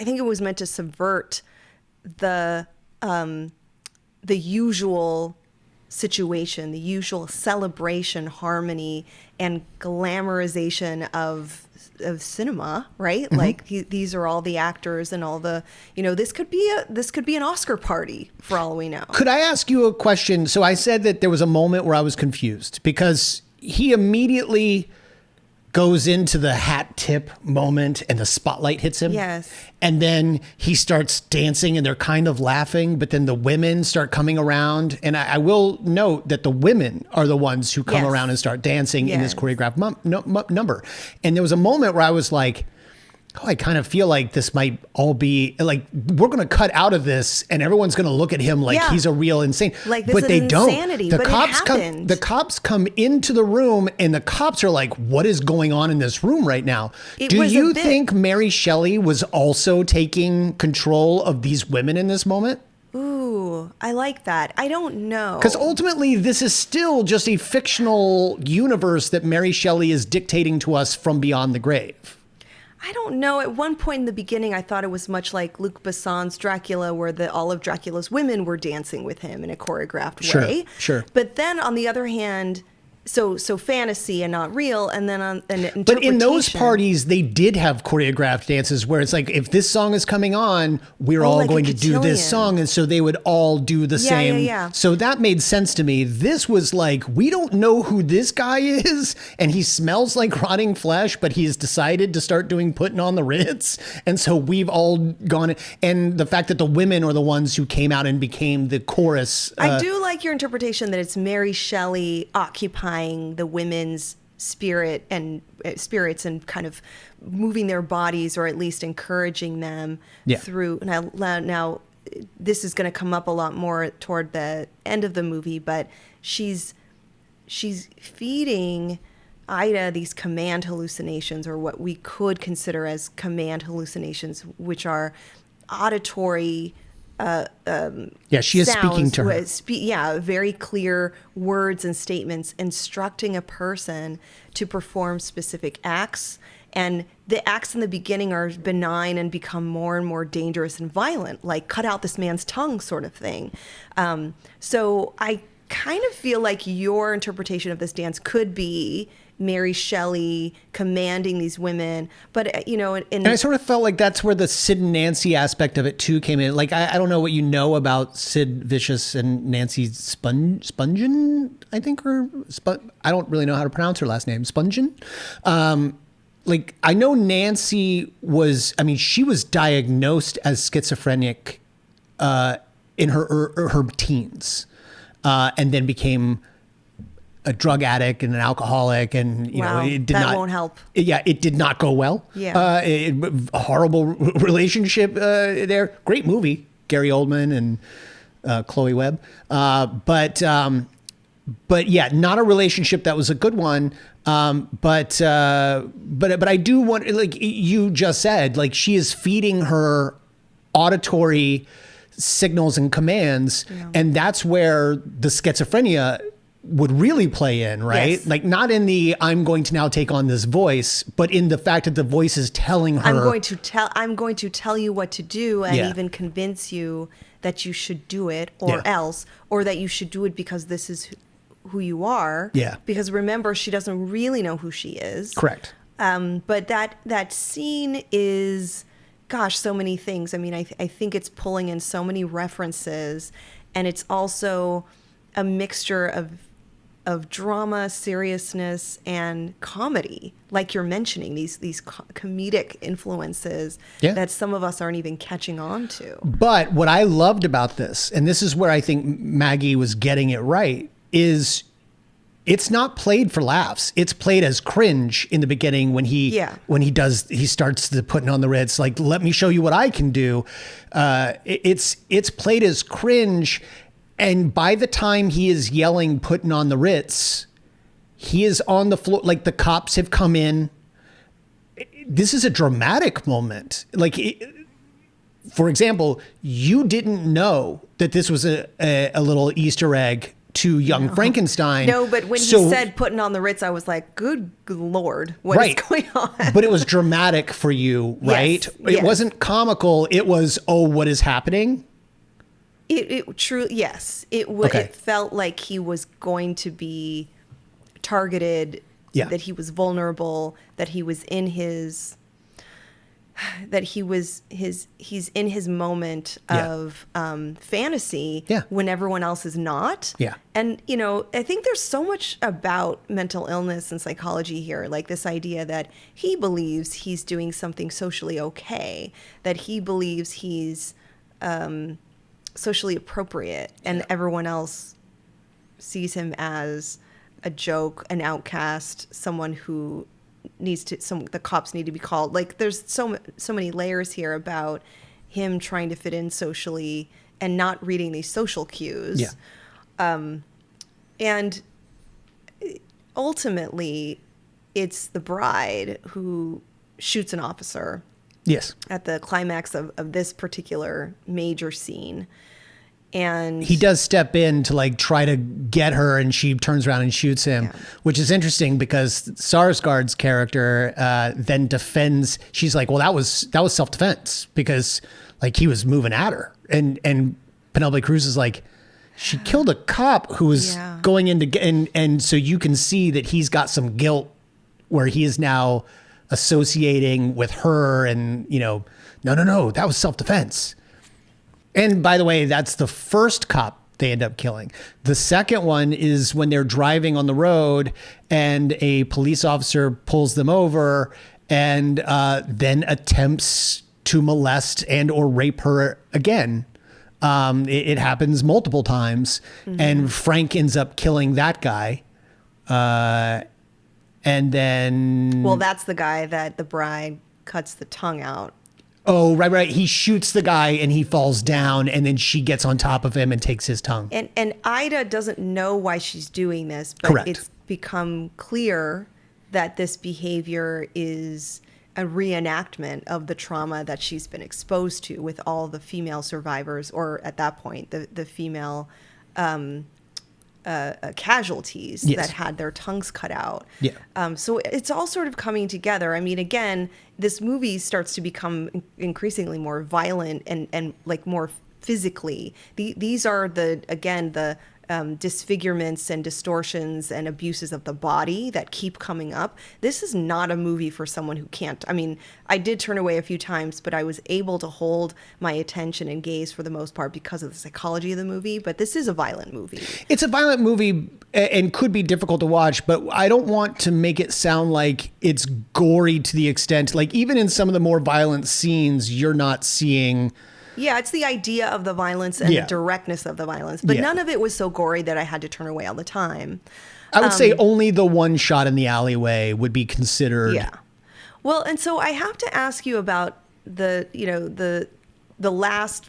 think it was meant to subvert the usual situation, the usual celebration, harmony, and glamorization of cinema, right? Mm-hmm. Like these are all the actors and all the, this could be an Oscar party for all we know. Could I ask you a question? So I said that there was a moment where I was confused because he immediately goes into the hat tip moment and the spotlight hits him. Yes. And then he starts dancing and they're kind of laughing, but then the women start coming around. And I will note that the women are the ones who come Yes. around and start dancing in this Yes. choreographed number. And there was a moment where I was like, oh, I kind of feel like this might all be like, we're going to cut out of this and everyone's going to look at him like Yeah. he's a real insane. Like this but is they insanity, don't. but it happened. The cops come into the room and the cops are like, what is going on in this room right now? It Do was a you bit- think Mary Shelley was also taking control of these women in this moment? Ooh, I like that. I don't know. Because ultimately, this is still just a fictional universe that Mary Shelley is dictating to us from beyond the grave. I don't know. At one point in the beginning, I thought it was much like Luc Besson's Dracula, where all of Dracula's women were dancing with him in a choreographed way. Sure. But then, on the other hand, so fantasy and not real, and then on an interpretation. But in those parties, they did have choreographed dances where it's like, if this song is coming on, we're all like a going to do this cotillion. song. And so they would all do the same. Yeah. So that made sense to me. This was like, we don't know who this guy is. And he smells like rotting flesh, but he's decided to start doing putting on the Ritz. And so we've all gone. And the fact that the women are the ones who came out and became the chorus. I do like your interpretation that it's Mary Shelley occupying the women's spirits and kind of moving their bodies, or at least encouraging them through. Now, this is going to come up a lot more toward the end of the movie, but she's feeding Ida these command hallucinations, or what we could consider as command hallucinations, which are auditory. She is speaking to her. Very clear words and statements instructing a person to perform specific acts. And the acts in the beginning are benign and become more and more dangerous and violent, like cut out this man's tongue sort of thing. So I kind of feel like your interpretation of this dance could be Mary Shelley commanding these women, but and I sort of felt like that's where the Sid and Nancy aspect of it too came in. Like I don't know what you know about Sid Vicious and Nancy Spungen, I think, I don't really know how to pronounce her last name, Spungen. Like I know Nancy she was diagnosed as schizophrenic in her teens, and then became a drug addict and an alcoholic, and it did not. Won't help. It did not go well. Yeah. A horrible relationship there. Great movie, Gary Oldman and Chloe Webb. But yeah, not a relationship that was a good one. But I do want, like you just said, like she is feeding her auditory signals and commands, and that's where the schizophrenia would really play in, right? Yes. Like not in the I'm going to now take on this voice, but in the fact that the voice is telling her, I'm going to tell you what to do, and even convince you that you should do it or else, or that you should do it because this is who you are. Yeah. Because remember, she doesn't really know who she is. correct. But that scene is, gosh, so many things. I mean, I think it's pulling in so many references, and it's also a mixture of drama, seriousness, and comedy, like you're mentioning, these comedic influences that some of us aren't even catching on to. But what I loved about this, and this is where I think Maggie was getting it right, is it's not played for laughs. It's played as cringe in the beginning when he starts the putting on the Ritz, like, let me show you what I can do. It's played as cringe. And by the time he is yelling, putting on the Ritz, he is on the floor. Like the cops have come in. This is a dramatic moment. Like, for example, you didn't know that this was a little Easter egg to young Frankenstein. No, but when he said putting on the Ritz, I was like, good Lord, what is going on? But it was dramatic for you, right? Yes, it wasn't comical. It was, oh, what is happening? It truly, yes. It felt like he was going to be targeted, that he was vulnerable, that he was in his he's in his moment of fantasy when everyone else is not. Yeah. And, I think there's so much about mental illness and psychology here, like this idea that he believes he's doing something socially okay, that he believes he's socially appropriate, and everyone else sees him as a joke, an outcast, someone who the cops need to be called. Like there's so many layers here about him trying to fit in socially and not reading these social cues. And ultimately it's the bride who shoots an officer. Yes. At the climax of this particular major scene. And he does step in to like try to get her, and she turns around and shoots him, which is interesting because Sarsgaard's character then defends. She's like, well, that was self-defense because like he was moving at her, and Penelope Cruz is like, she killed a cop who was going into, and so you can see that he's got some guilt where he is now associating with her, and no, that was self-defense. And by the way, that's the first cop they end up killing. The second one is when they're driving on the road and a police officer pulls them over and then attempts to molest and or rape her again. It happens multiple times, and Frank ends up killing that guy. And then... Well, that's the guy that the bride cuts the tongue out. Oh, right. He shoots the guy and he falls down, and then she gets on top of him and takes his tongue. And Ida doesn't know why she's doing this, but it's become clear that this behavior is a reenactment of the trauma that she's been exposed to with all the female survivors, or at that point, the female casualties that had their tongues cut out. So it's all sort of coming together. I mean, again, this movie starts to become increasingly more violent and like more physically. These are the disfigurements and distortions and abuses of the body that keep coming up. This is not a movie for someone who can't. I mean, I did turn away a few times, but I was able to hold my attention and gaze for the most part because of the psychology of the movie. But this is a violent movie. It's a violent movie and could be difficult to watch, but I don't want to make it sound like it's gory to the extent, like even in some of the more violent scenes, you're not seeing... Yeah, it's the idea of the violence and the directness of the violence. But none of it was so gory that I had to turn away all the time. I would say only the one shot in the alleyway would be considered. Yeah. Well, and so I have to ask you about the last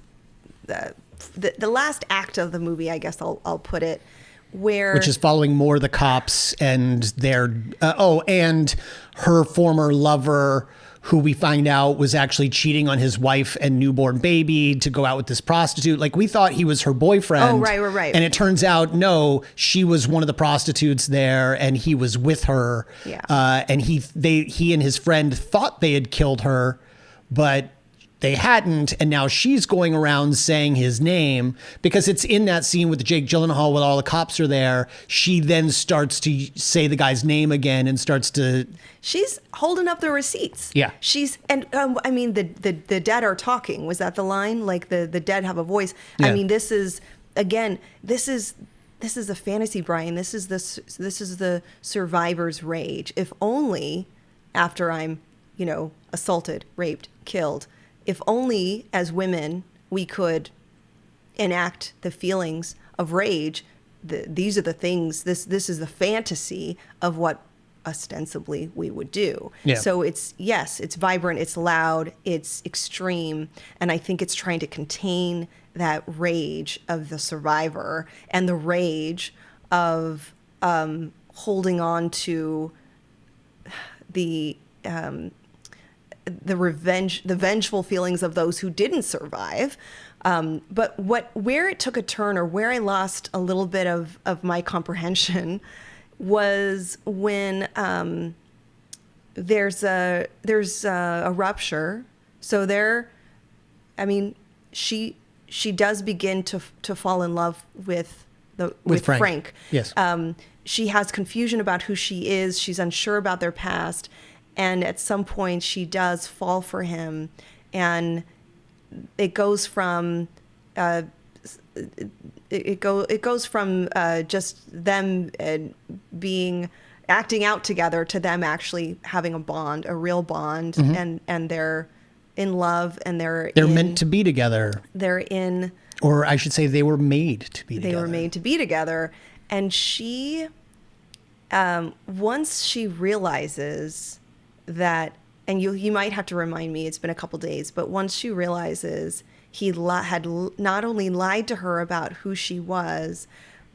act of the movie, I guess I'll put it, Where which is following more of the cops and their and her former lover, who we find out was actually cheating on his wife and newborn baby to go out with this prostitute. Like, we thought he was her boyfriend. Oh, right. And it turns out, no, she was one of the prostitutes there, and he was with her. Yeah. And he and his friend thought they had killed her, but they hadn't, and now she's going around saying his name because it's in that scene with Jake Gyllenhaal when all the cops are there. She then starts to say the guy's name again and starts to... She's holding up the receipts. Yeah. I mean, the dead are talking. Was that the line? Like the dead have a voice. Yeah. I mean, this is a fantasy, Brian. This is the survivor's rage. If only after I'm, assaulted, raped, killed, if only as women we could enact the feelings of rage. These are the things. This is the fantasy of what ostensibly we would do. Yeah. So it's vibrant, it's loud, it's extreme, and I think it's trying to contain that rage of the survivor and the rage of holding on to the vengeful feelings of those who didn't survive. But where it took a turn, or where I lost a little bit of my comprehension, was when there's a rupture. So she does begin to fall in love with Frank. Yes. She has confusion about who she is. She's unsure about their past. And at some point she does fall for him, and it goes from just them acting out together to them actually having a real bond, and they're in love, and they're meant to be together. Or I should say, they were made to be together. They were made to be together, and she, once she realizes that, and you might have to remind me, it's been a couple days, but once she realizes he had not only lied to her about who she was,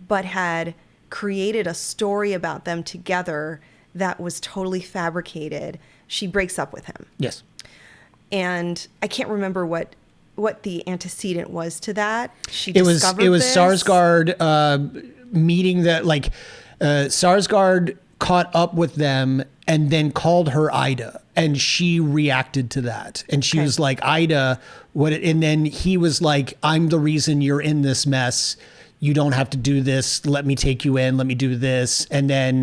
but had created a story about them together that was totally fabricated, she breaks up with him. Yes. And I can't remember what the antecedent was to that. It was Sarsgaard meeting that, Sarsgaard caught up with them and then called her Ida, and she reacted to that, and she was like, Ida, what? And then he was like, I'm the reason you're in this mess. You don't have to do this. Let me take you in. Let me do this. And then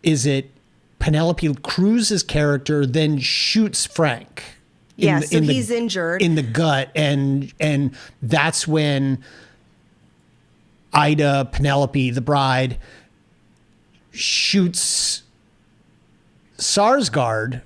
is it Penelope Cruz's character then shoots Frank? He's injured in the gut, and that's when Ida, Penelope, the bride, shoots Sarsgaard,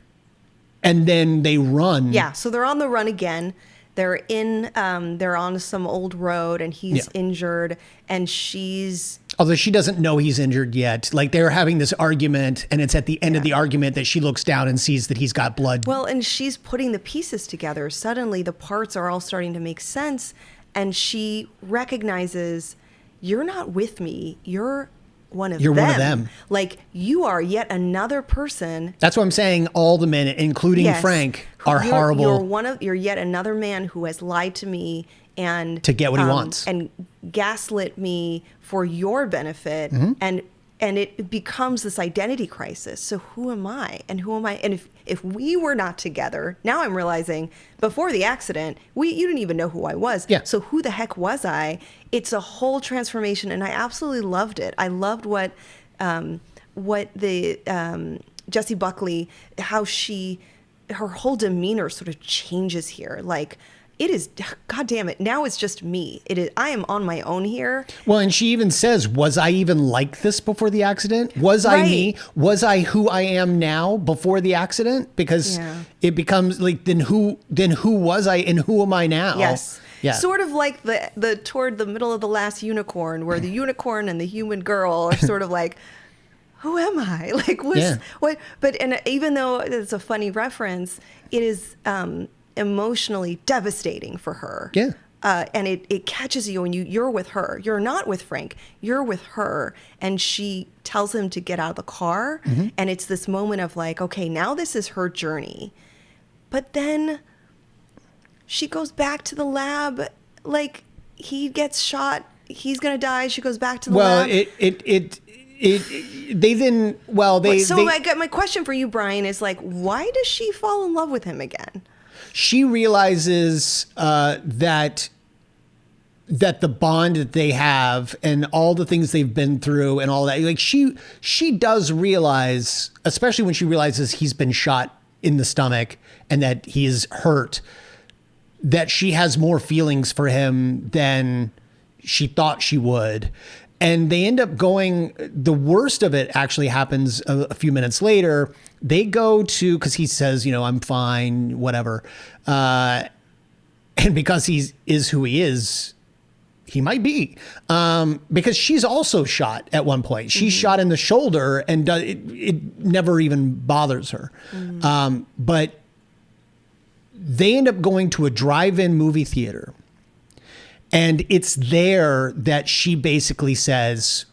and then they run. Yeah, so they're on the run again. They're on some old road, and he's injured, and she's... Although she doesn't know he's injured yet. Like, they're having this argument, and it's at the end of the argument that she looks down and sees that he's got blood. Well, and she's putting the pieces together. Suddenly, the parts are all starting to make sense, and she recognizes, you're not with me. You're one of them. Like, you are yet another person. That's what I'm saying. All the men, including Frank, are horrible. You're yet another man who has lied to me and to get what he wants, and gaslit me for your benefit, and it becomes this identity crisis. So who am I? And who am I? And if we were not together, now I'm realizing, before the accident, you didn't even know who I was. Yeah. So who the heck was I? It's a whole transformation, and I absolutely loved it. I loved what the Jessie Buckley, how her whole demeanor sort of changes here. Like, it is, God damn it, now it's just me. I am on my own here. Well, and she even says, was I even like this before the accident? Was I me? Was I who I am now before the accident? Because it becomes like, then who was I and who am I now? Yes. Yeah. Sort of like the toward the middle of The Last Unicorn, where the unicorn and the human girl are sort of like, who am I? Like, what? But, and even though it's a funny reference, it is emotionally devastating for her. Yeah. and it catches you, and you're with her. You're not with Frank. You're with her, and she tells him to get out of the car, and it's this moment of like, okay, now this is her journey, but then she goes back to the lab, like he gets shot, he's gonna die. She goes back to the lab. Well, I got my question for you, Brian, is like, why does she fall in love with him again? She realizes that the bond that they have and all the things they've been through and all that, like she does realize, especially when she realizes he's been shot in the stomach and that he is hurt, that she has more feelings for him than she thought she would. And they end up going, the worst of it actually happens a few minutes later. They go to, because he says, I'm fine, whatever. And because he is who he is, he might be. Because she's also shot at one point. She's shot in the shoulder, and it never even bothers her. But they end up going to a drive-in movie theater. And it's there that she basically says,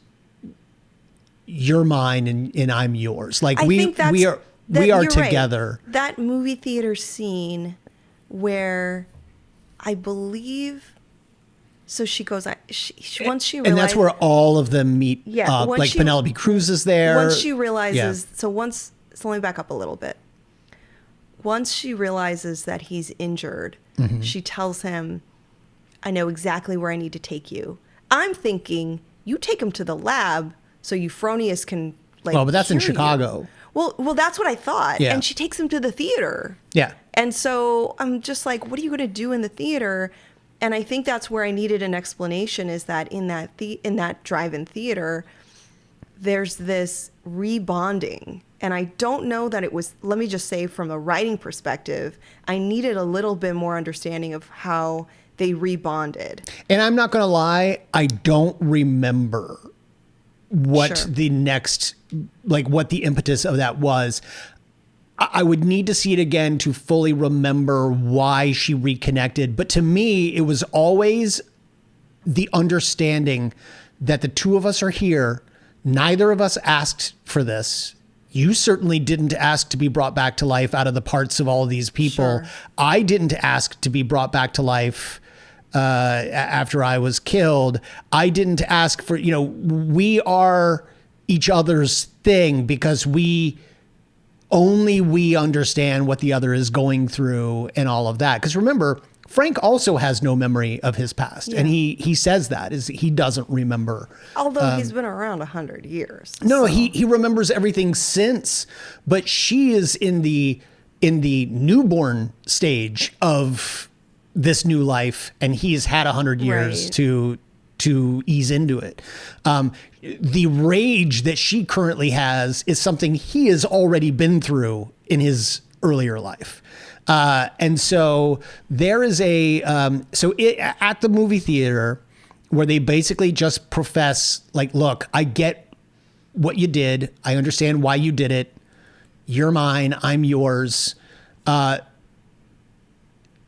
"You're mine and I'm yours." Like we are together. Right. That movie theater scene where I believe, so she goes, once she realizes, and that's where all of them meet up. Like Penelope Cruz is there. Once she realizes, so let me back up a little bit. Once she realizes that he's injured, she tells him, "I know exactly where I need to take you." I'm thinking, you take him to the lab so Euphronious can but that's in hear you. Chicago. Well, that's what I thought. Yeah. And she takes him to the theater. Yeah. And so I'm just like, what are you going to do in the theater? And I think that's where I needed an explanation, is that in that drive-in theater, there's this rebonding. And I don't know that it was, let me just say from a writing perspective, I needed a little bit more understanding of how they rebonded. And I'm not going to lie, I don't remember what Sure. the next, what the impetus of that was. I would need to see it again to fully remember why she reconnected. But to me, it was always the understanding that the two of us are here. Neither of us asked for this. You certainly didn't ask to be brought back to life out of the parts of all of these people. Sure. I didn't ask to be brought back to life after I was killed. I didn't ask for, we are each other's thing because we understand what the other is going through and all of that. Because remember, Frank also has no memory of his past. Yeah. And he says that is he doesn't remember. Although he's been around 100 years. No, he remembers everything since, but she is in the newborn stage of this new life, and he's had 100 years Right. to ease into it. The rage that she currently has is something he has already been through in his earlier life. And so there is at the movie theater where they basically just profess like, look, I get what you did. I understand why you did it. You're mine. I'm yours.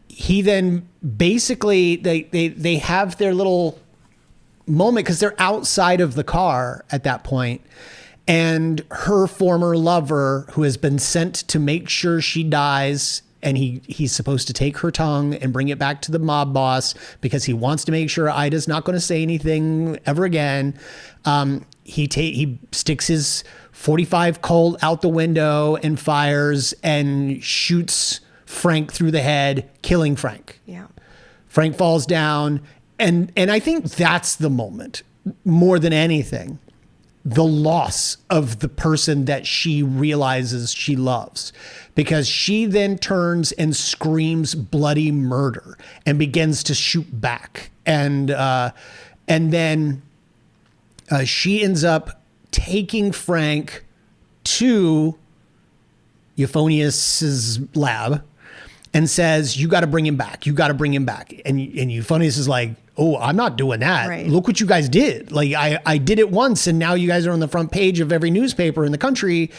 He then basically, they have their little moment because they're outside of the car at that point. And her former lover, who has been sent to make sure she dies, and he's supposed to take her tongue and bring it back to the mob boss because he wants to make sure Ida's not going to say anything ever again. He sticks his .45 Colt out the window and fires and shoots Frank through the head, killing Frank. Yeah. Frank falls down. And I think that's the moment, more than anything, the loss of the person that she realizes she loves, because she then turns and screams bloody murder and begins to shoot back. And then she ends up taking Frank to Euphronious' lab and says, "You got to bring him back. You got to bring him back." And Euphonious is like, oh, I'm not doing that. Right. Look what you guys did. Like I did it once and now you guys are on the front page of every newspaper in the country.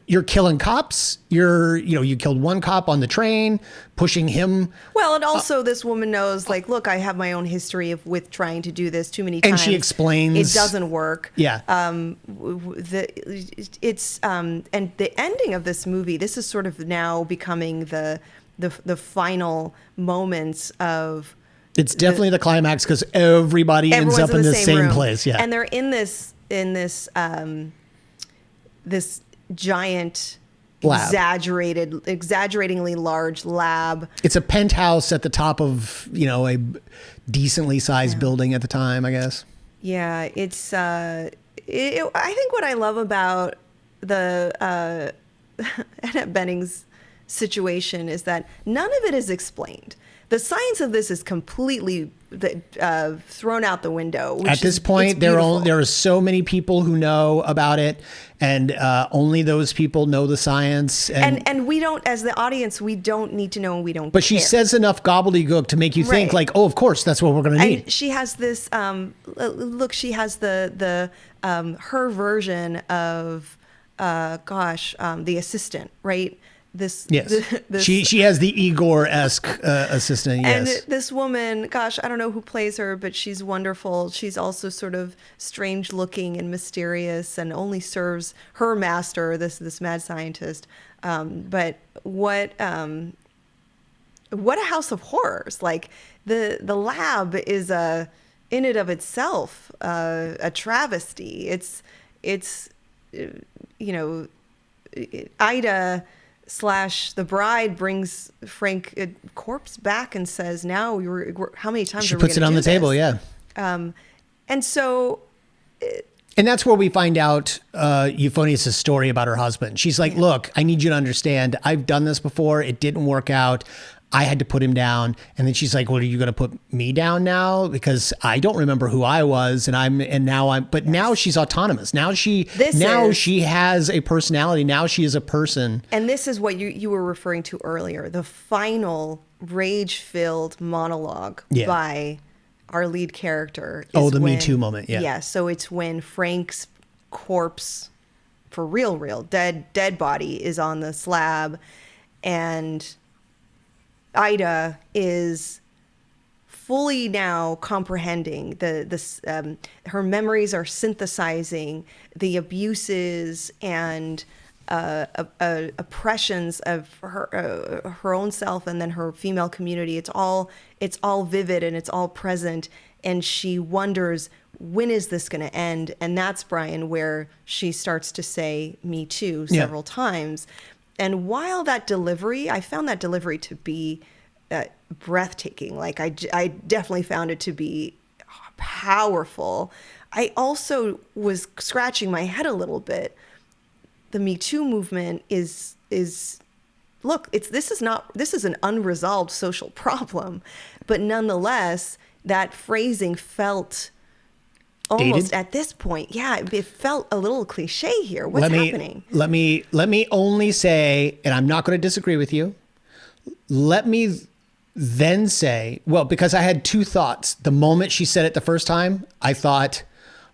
You're killing cops. You killed one cop on the train, pushing him. Well, and also this woman knows, like, look, I have my own history with trying to do this too many times. And she explains it doesn't work. Yeah. And the ending of this movie, this is sort of now becoming the final moments of. It's definitely the climax because everybody ends up in the same room. place. Yeah. And they're in this this giant lab. exaggeratingly large lab. It's a penthouse at the top of, a decently sized building at the time, I guess. Yeah, it's I think what I love about the Annette Bening's situation is that none of it is explained. The science of this is completely thrown out the window. At this point, there are so many people who know about it, and only those people know the science. And we don't, as the audience, we don't need to know, and we don't. But she says enough gobbledygook to make you think, like, oh, of course, that's what we're going to need. And she has this. Look, she has the her version of, the assistant, right? Yes. She has the Igor-esque assistant. Yes. And this woman, gosh, I don't know who plays her, but she's wonderful. She's also sort of strange looking and mysterious and only serves her master, this mad scientist. But what a house of horrors. Like the lab is in and of itself a travesty. It's Ida / the bride brings Frank a corpse back and says, now how many times she are we puts it on the table? Yeah. And so and that's where we find out Euphronious' story about her husband. She's like, look, I need you to understand, I've done this before, it didn't work out, I had to put him down. And then she's like, well, are you going to put me down now? Because I don't remember who I was. Now she's autonomous. Now she has a personality. Now she is a person. And this is what you were referring to earlier, the final rage-filled monologue by our lead character. The Me Too moment. Yeah. Yeah. So it's when Frank's corpse, for real, dead body is on the slab, and Ida is fully now comprehending her memories are synthesizing the abuses and oppressions of her own self and then her female community. It's all vivid and it's all present, and she wonders, when is this going to end? And that's, Brian, where she starts to say "me too" several times. And while that delivery, I found that delivery to be breathtaking. Like I definitely found it to be powerful. I also was scratching my head a little bit. The Me Too movement is look, this is an unresolved social problem, but nonetheless, that phrasing felt almost dated? At this point, it felt a little cliche here. What's happening? Let me only say, and I'm not going to disagree with you. Let me then say, well, because I had two thoughts. The moment she said it the first time, I thought,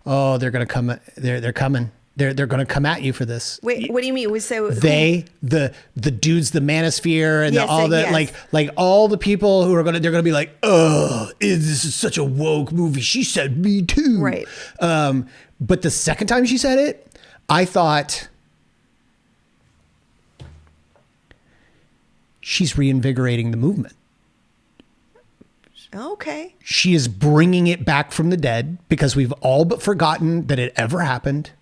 oh, they're going to come. They're coming. They're going to come at you for this. Wait, what do you mean? We say the dudes, the manosphere, and all that, like all the people who are they're going to be like, oh, this is such a woke movie. She said Me Too. Right. But the second time she said it, I thought, she's reinvigorating the movement. Okay. She is bringing it back from the dead because we've all but forgotten that it ever happened.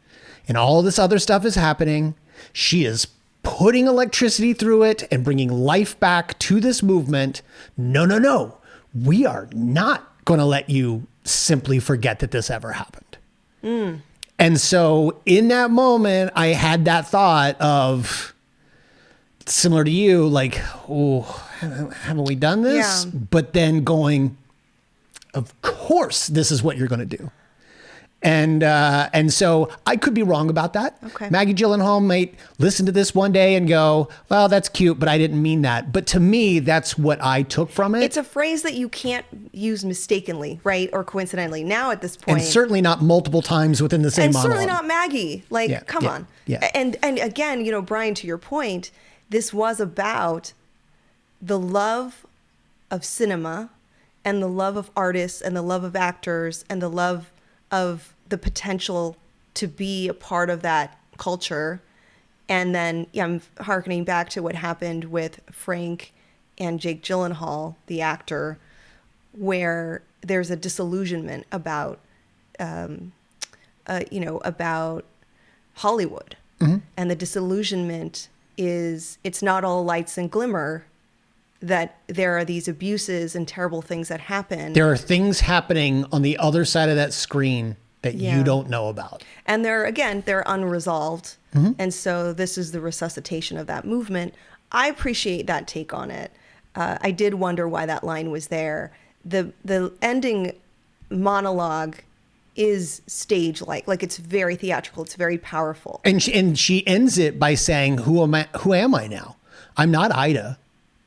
And all this other stuff is happening. She is putting electricity through it and bringing life back to this movement. No. We are not going to let you simply forget that this ever happened. And so in that moment, I had that thought of, similar to you, like, oh, haven't we done this? Yeah. But then going, of course, this is what you're going to do. And so I could be wrong about that. Okay. Maggie Gyllenhaal might listen to this one day and go, well, that's cute, but I didn't mean that. But to me, that's what I took from it. It's a phrase that you can't use mistakenly, right? Or coincidentally. Now at this point. And certainly not multiple times within the same and monologue. certainly not Maggie. Like, Yeah, come yeah, on. yeah. And again, you know, Brian, to your point, this was about the love of cinema and the love of artists and the love of actors and the love of the potential to be a part of that culture. And then I'm hearkening back to what happened with Frank and Jake Gyllenhaal, the actor, where there's a disillusionment about, about Hollywood. Mm-hmm. And the disillusionment is it's not all lights and glimmer, that there are these abuses and terrible things that happen. There are things happening on the other side of that screen that Yeah. you don't know about. And they're unresolved. Mm-hmm. And so this is the resuscitation of that movement. I appreciate that take on it. I did wonder why that line was there. The ending monologue is stage-like. Like, it's very theatrical. It's very powerful. And she ends it by saying, who am I now? I'm not Ida.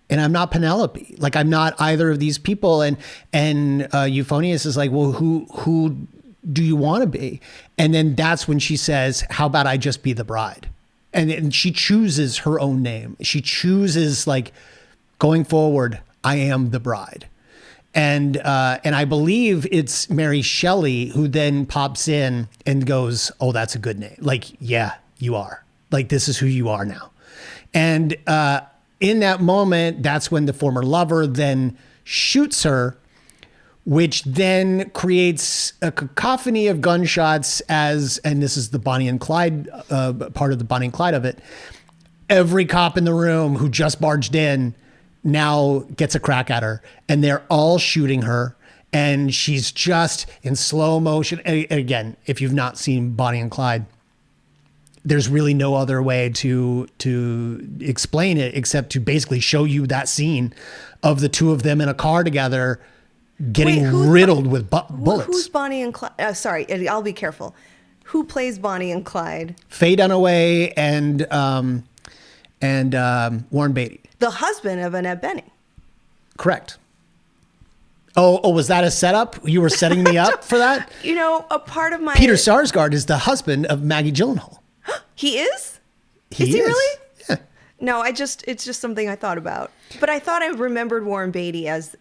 And I'm not Penelope. Like, I'm not either of these people. And Euphronious is like, well, who do you want to be? And then that's when she says, how about I just be the bride? And she chooses her own name. She chooses, like, going forward, I am the bride. And I believe it's Mary Shelley who then pops in and goes, oh, that's a good name. Like, yeah, you are. Like, this is who you are now. And in that moment, that's when the former lover then shoots her, which then creates a cacophony of gunshots and this is the Bonnie-and-Clyde part of the Bonnie-and-Clyde of it. Every cop in the room who just barged in now gets a crack at her, and they're all shooting her, and she's just in slow motion. And again, if you've not seen Bonnie-and-Clyde, there's really no other way to explain it except to basically show you that scene of the two of them in a car together getting riddled with bullets. Who's Bonnie and Clyde? Sorry, I'll be careful. Who plays Bonnie and Clyde? Faye Dunaway and Warren Beatty. The husband of Annette Bening. Correct. Oh, was that a setup? You were setting me up for that? You know, a part of my... Peter Sarsgaard is the husband of Maggie Gyllenhaal. He is? Is He he is. really? Yeah. No, it's just something I thought about. But I thought I remembered Warren Beatty as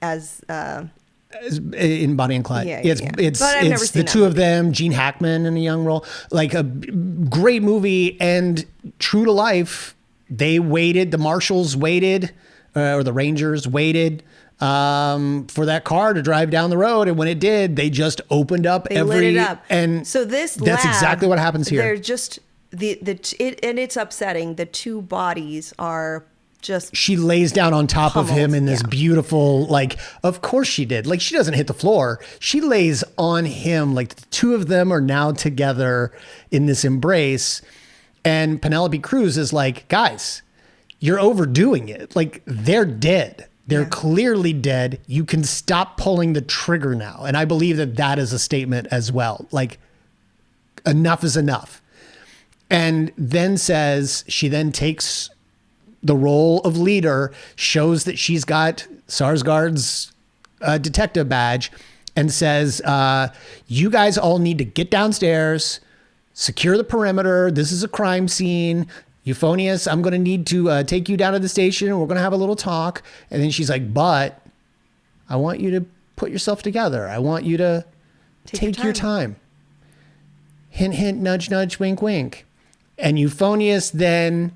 In Bonnie and Clyde. Yeah, it's yeah. it's But I've never it's the seen that two of them, Gene Hackman in a young role. Like a great movie, and true to life, they waited, the marshals waited, or the Rangers waited for that car to drive down the road, and when it did, they just opened up they lit it up. and so that's lab, exactly what happens here. They're just and it's upsetting. The two bodies are just... She lays down on top of him in this yeah. beautiful, like, of course she did. Like, she doesn't hit the floor. She lays on him. Like, the two of them are now together in this embrace. And Penelope Cruz is like, guys, you're overdoing it. Like, they're dead. They're clearly dead. You can stop pulling the trigger now. And I believe that is a statement as well. Like, enough is enough. And then she then takes the role of leader, shows that she's got Sarsgaard's detective badge, and says, you guys all need to get downstairs, secure the perimeter. This is a crime scene. Euphonious, I'm going to need to take you down to the station. We're going to have a little talk. And then she's like, but I want you to put yourself together. I want you to take your time. Hint, hint, nudge, nudge, wink, wink. And Euphonious then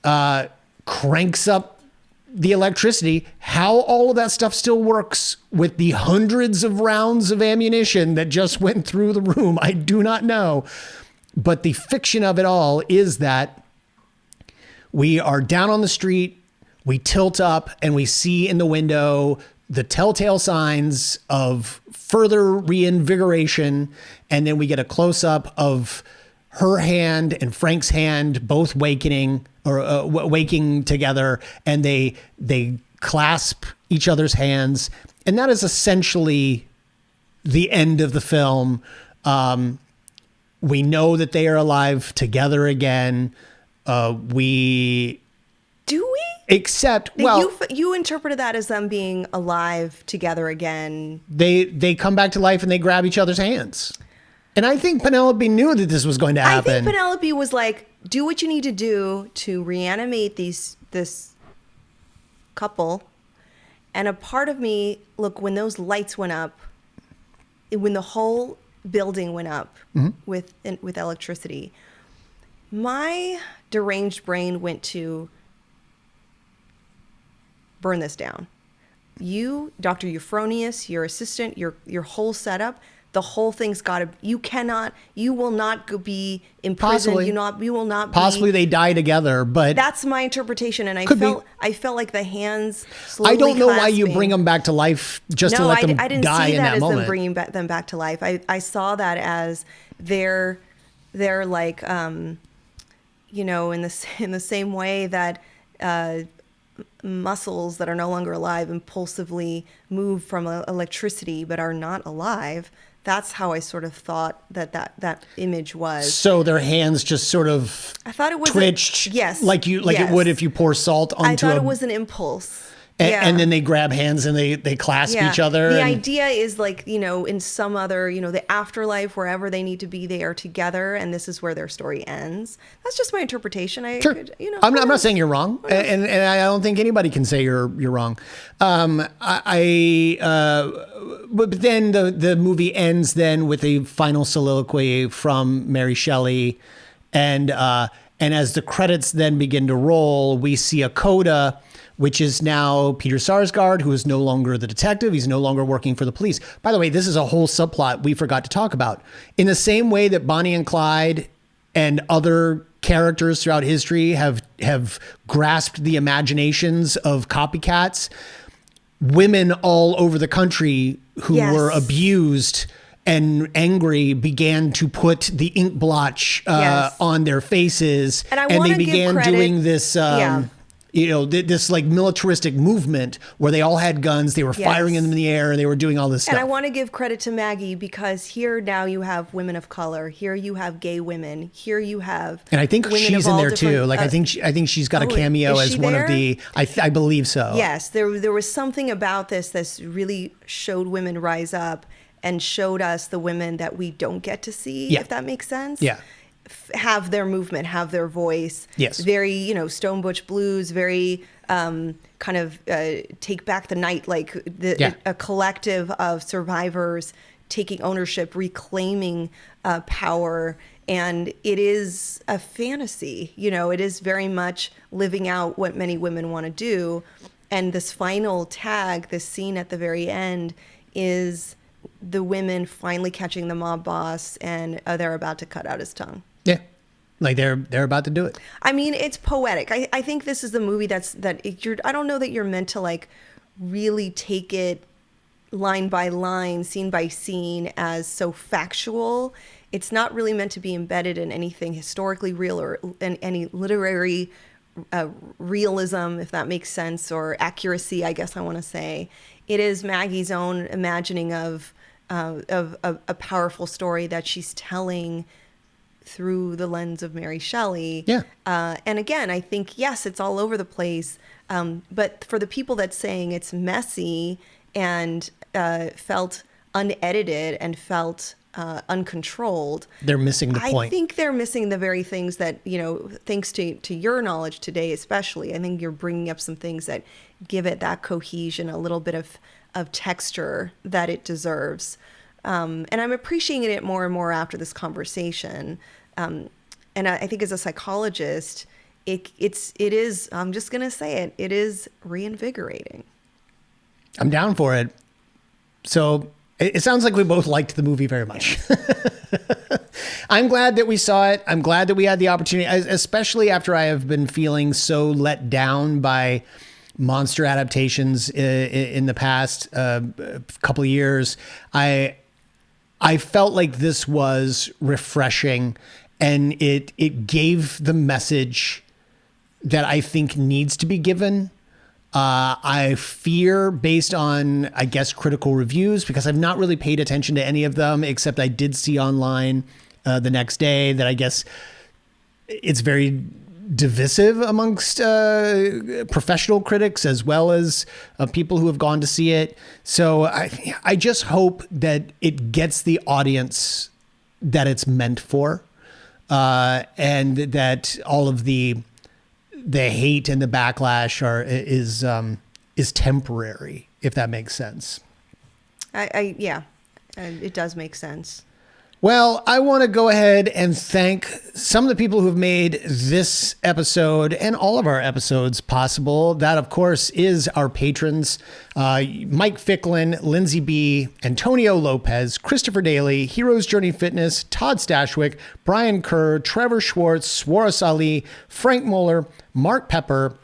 cranks up the electricity. How all of that stuff still works with the hundreds of rounds of ammunition that just went through the room, I do not know. But the fiction of it all is that we are down on the street, we tilt up, and we see in the window the telltale signs of further reinvigoration. And then we get a close-up of her hand and Frank's hand both waking together, and they clasp each other's hands. And that is essentially the end of the film. We know that they are alive together again. We Do we? Except, well, you interpreted that as them being alive together again. they come back to life and they grab each other's hands. And I think Penelope knew that this was going to happen. I think Penelope was like, do what you need to do to reanimate this couple. And a part of me, look, when those lights went up, when the whole building went up with electricity, my deranged brain went to burn this down. You, Dr. Euphronious, your assistant, your whole setup, the whole thing's got to. You will not be imprisoned. Possibly. You will not. Possibly they die together, but that's my interpretation, and I felt like the hands. I don't know why you clasping. bring them back to life just to let them I didn't die see in that as moment. them bringing them back to life. I saw that as they're like in the same way that muscles that are no longer alive impulsively move from electricity but are not alive. That's how I sort of thought that image was. So their hands just sort of I thought it was twitched, yes, like it would if you pour salt onto. I thought it was an impulse. And then they grab hands and they clasp each other. The idea is like, in some other, the afterlife, wherever they need to be, they are together, and this is where their story ends. That's just my interpretation. Sure. I'm not saying you're wrong, and I don't think anybody can say you're wrong. But then the movie ends then with a final soliloquy from Mary Shelley, and as the credits then begin to roll, we see a coda, which is now Peter Sarsgaard, who is no longer the detective. He's no longer working for the police. By the way, this is a whole subplot we forgot to talk about. In the same way that Bonnie and Clyde and other characters throughout history have grasped the imaginations of copycats, women all over the country who were abused and angry began to put the ink blotch on their faces, and they began doing this this like militaristic movement where they all had guns, they were firing them in the air, and they were doing all this stuff. And I want to give credit to Maggie, because here now you have women of color, here you have gay women, here you have and I think she's in there too. Like I think she's got a cameo as one of the. I believe so. Yes, there was something about this really showed women rise up and showed us the women that we don't get to see. If that makes sense. Yeah. Have their movement, have their voice. Yes. Very, Stone Butch Blues, very kind of take back the night, like a collective of survivors taking ownership, reclaiming power. And it is a fantasy, it is very much living out what many women want to do. And this final tag, this scene at the very end, is the women finally catching the mob boss, and they're about to cut out his tongue. Yeah, like they're about to do it. I mean, it's poetic. I think this is the movie I don't know that you're meant to like really take it line by line, scene by scene as so factual. It's not really meant to be embedded in anything historically real or in any literary realism, if that makes sense, or accuracy, I guess I want to say. It is Maggie's own imagining of a powerful story that she's telling through the lens of Mary Shelley. Yeah. And again, I think, yes, it's all over the place. But for the people that's saying it's messy and felt unedited and felt uncontrolled, they're missing the point. I think they're missing the very things that, thanks to your knowledge today, especially, I think you're bringing up some things that give it that cohesion, a little bit of texture that it deserves. And I'm appreciating it more and more after this conversation. And I think as a psychologist, it is, I'm just going to say it is reinvigorating. I'm down for it. So it sounds like we both liked the movie very much. I'm glad that we saw it. I'm glad that we had the opportunity, especially after I have been feeling so let down by monster adaptations in the past couple of years. I felt like this was refreshing, and it gave the message that I think needs to be given I fear, based on, I guess, critical reviews, because I've not really paid attention to any of them, except I did see online the next day that I guess it's very divisive amongst professional critics as well as people who have gone to see it. So I just hope that it gets the audience that it's meant for, and that all of the hate and the backlash is temporary, if that makes sense. Yeah, it does make sense. Well, I want to go ahead and thank some of the people who have made this episode and all of our episodes possible. That, of course, is our patrons, Mike Ficklin, Lindsay B., Antonio Lopez, Christopher Daly, Heroes Journey Fitness, Todd Stashwick, Brian Kerr, Trevor Schwartz, Swaris Ali, Frank Moeller, Mark Pepper,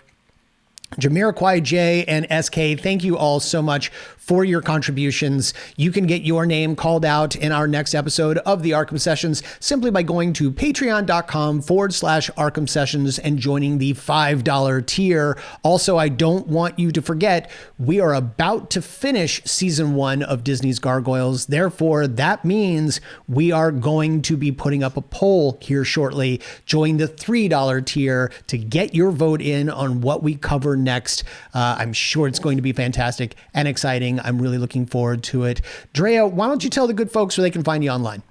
Jamiroquai J, and SK. Thank you all so much for your contributions. You can get your name called out in our next episode of the Arkham Sessions simply by going to patreon.com/Arkham Sessions and joining the $5 tier. Also, I don't want you to forget, we are about to finish season 1 of Disney's Gargoyles. Therefore, that means we are going to be putting up a poll here shortly. Join the $3 tier to get your vote in on what we cover next. I'm sure it's going to be fantastic and exciting. I'm really looking forward to it. Drea, why don't you tell the good folks where they can find you online?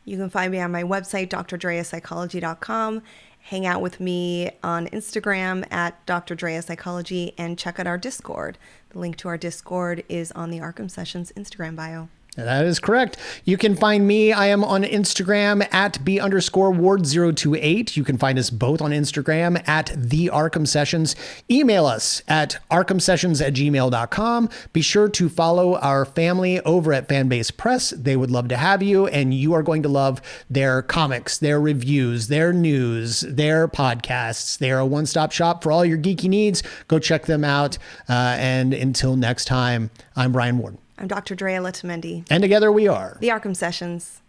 You can find me on my website, drdreapsychology.com. Hang out with me on Instagram at Dr. Drea Psychology, and check out our Discord. The link to our Discord is on the Arkham Sessions Instagram bio. That is correct. You can find me. I am on Instagram at B_Ward028. You can find us both on Instagram at The Arkham Sessions. Email us at arkhamsessions@gmail.com. Be sure to follow our family over at Fanbase Press. They would love to have you, and you are going to love their comics, their reviews, their news, their podcasts. They are a one-stop shop for all your geeky needs. Go check them out. And until next time, I'm Brian Warden. I'm Dr. Drea Letamendi. And together we are The Arkham Sessions.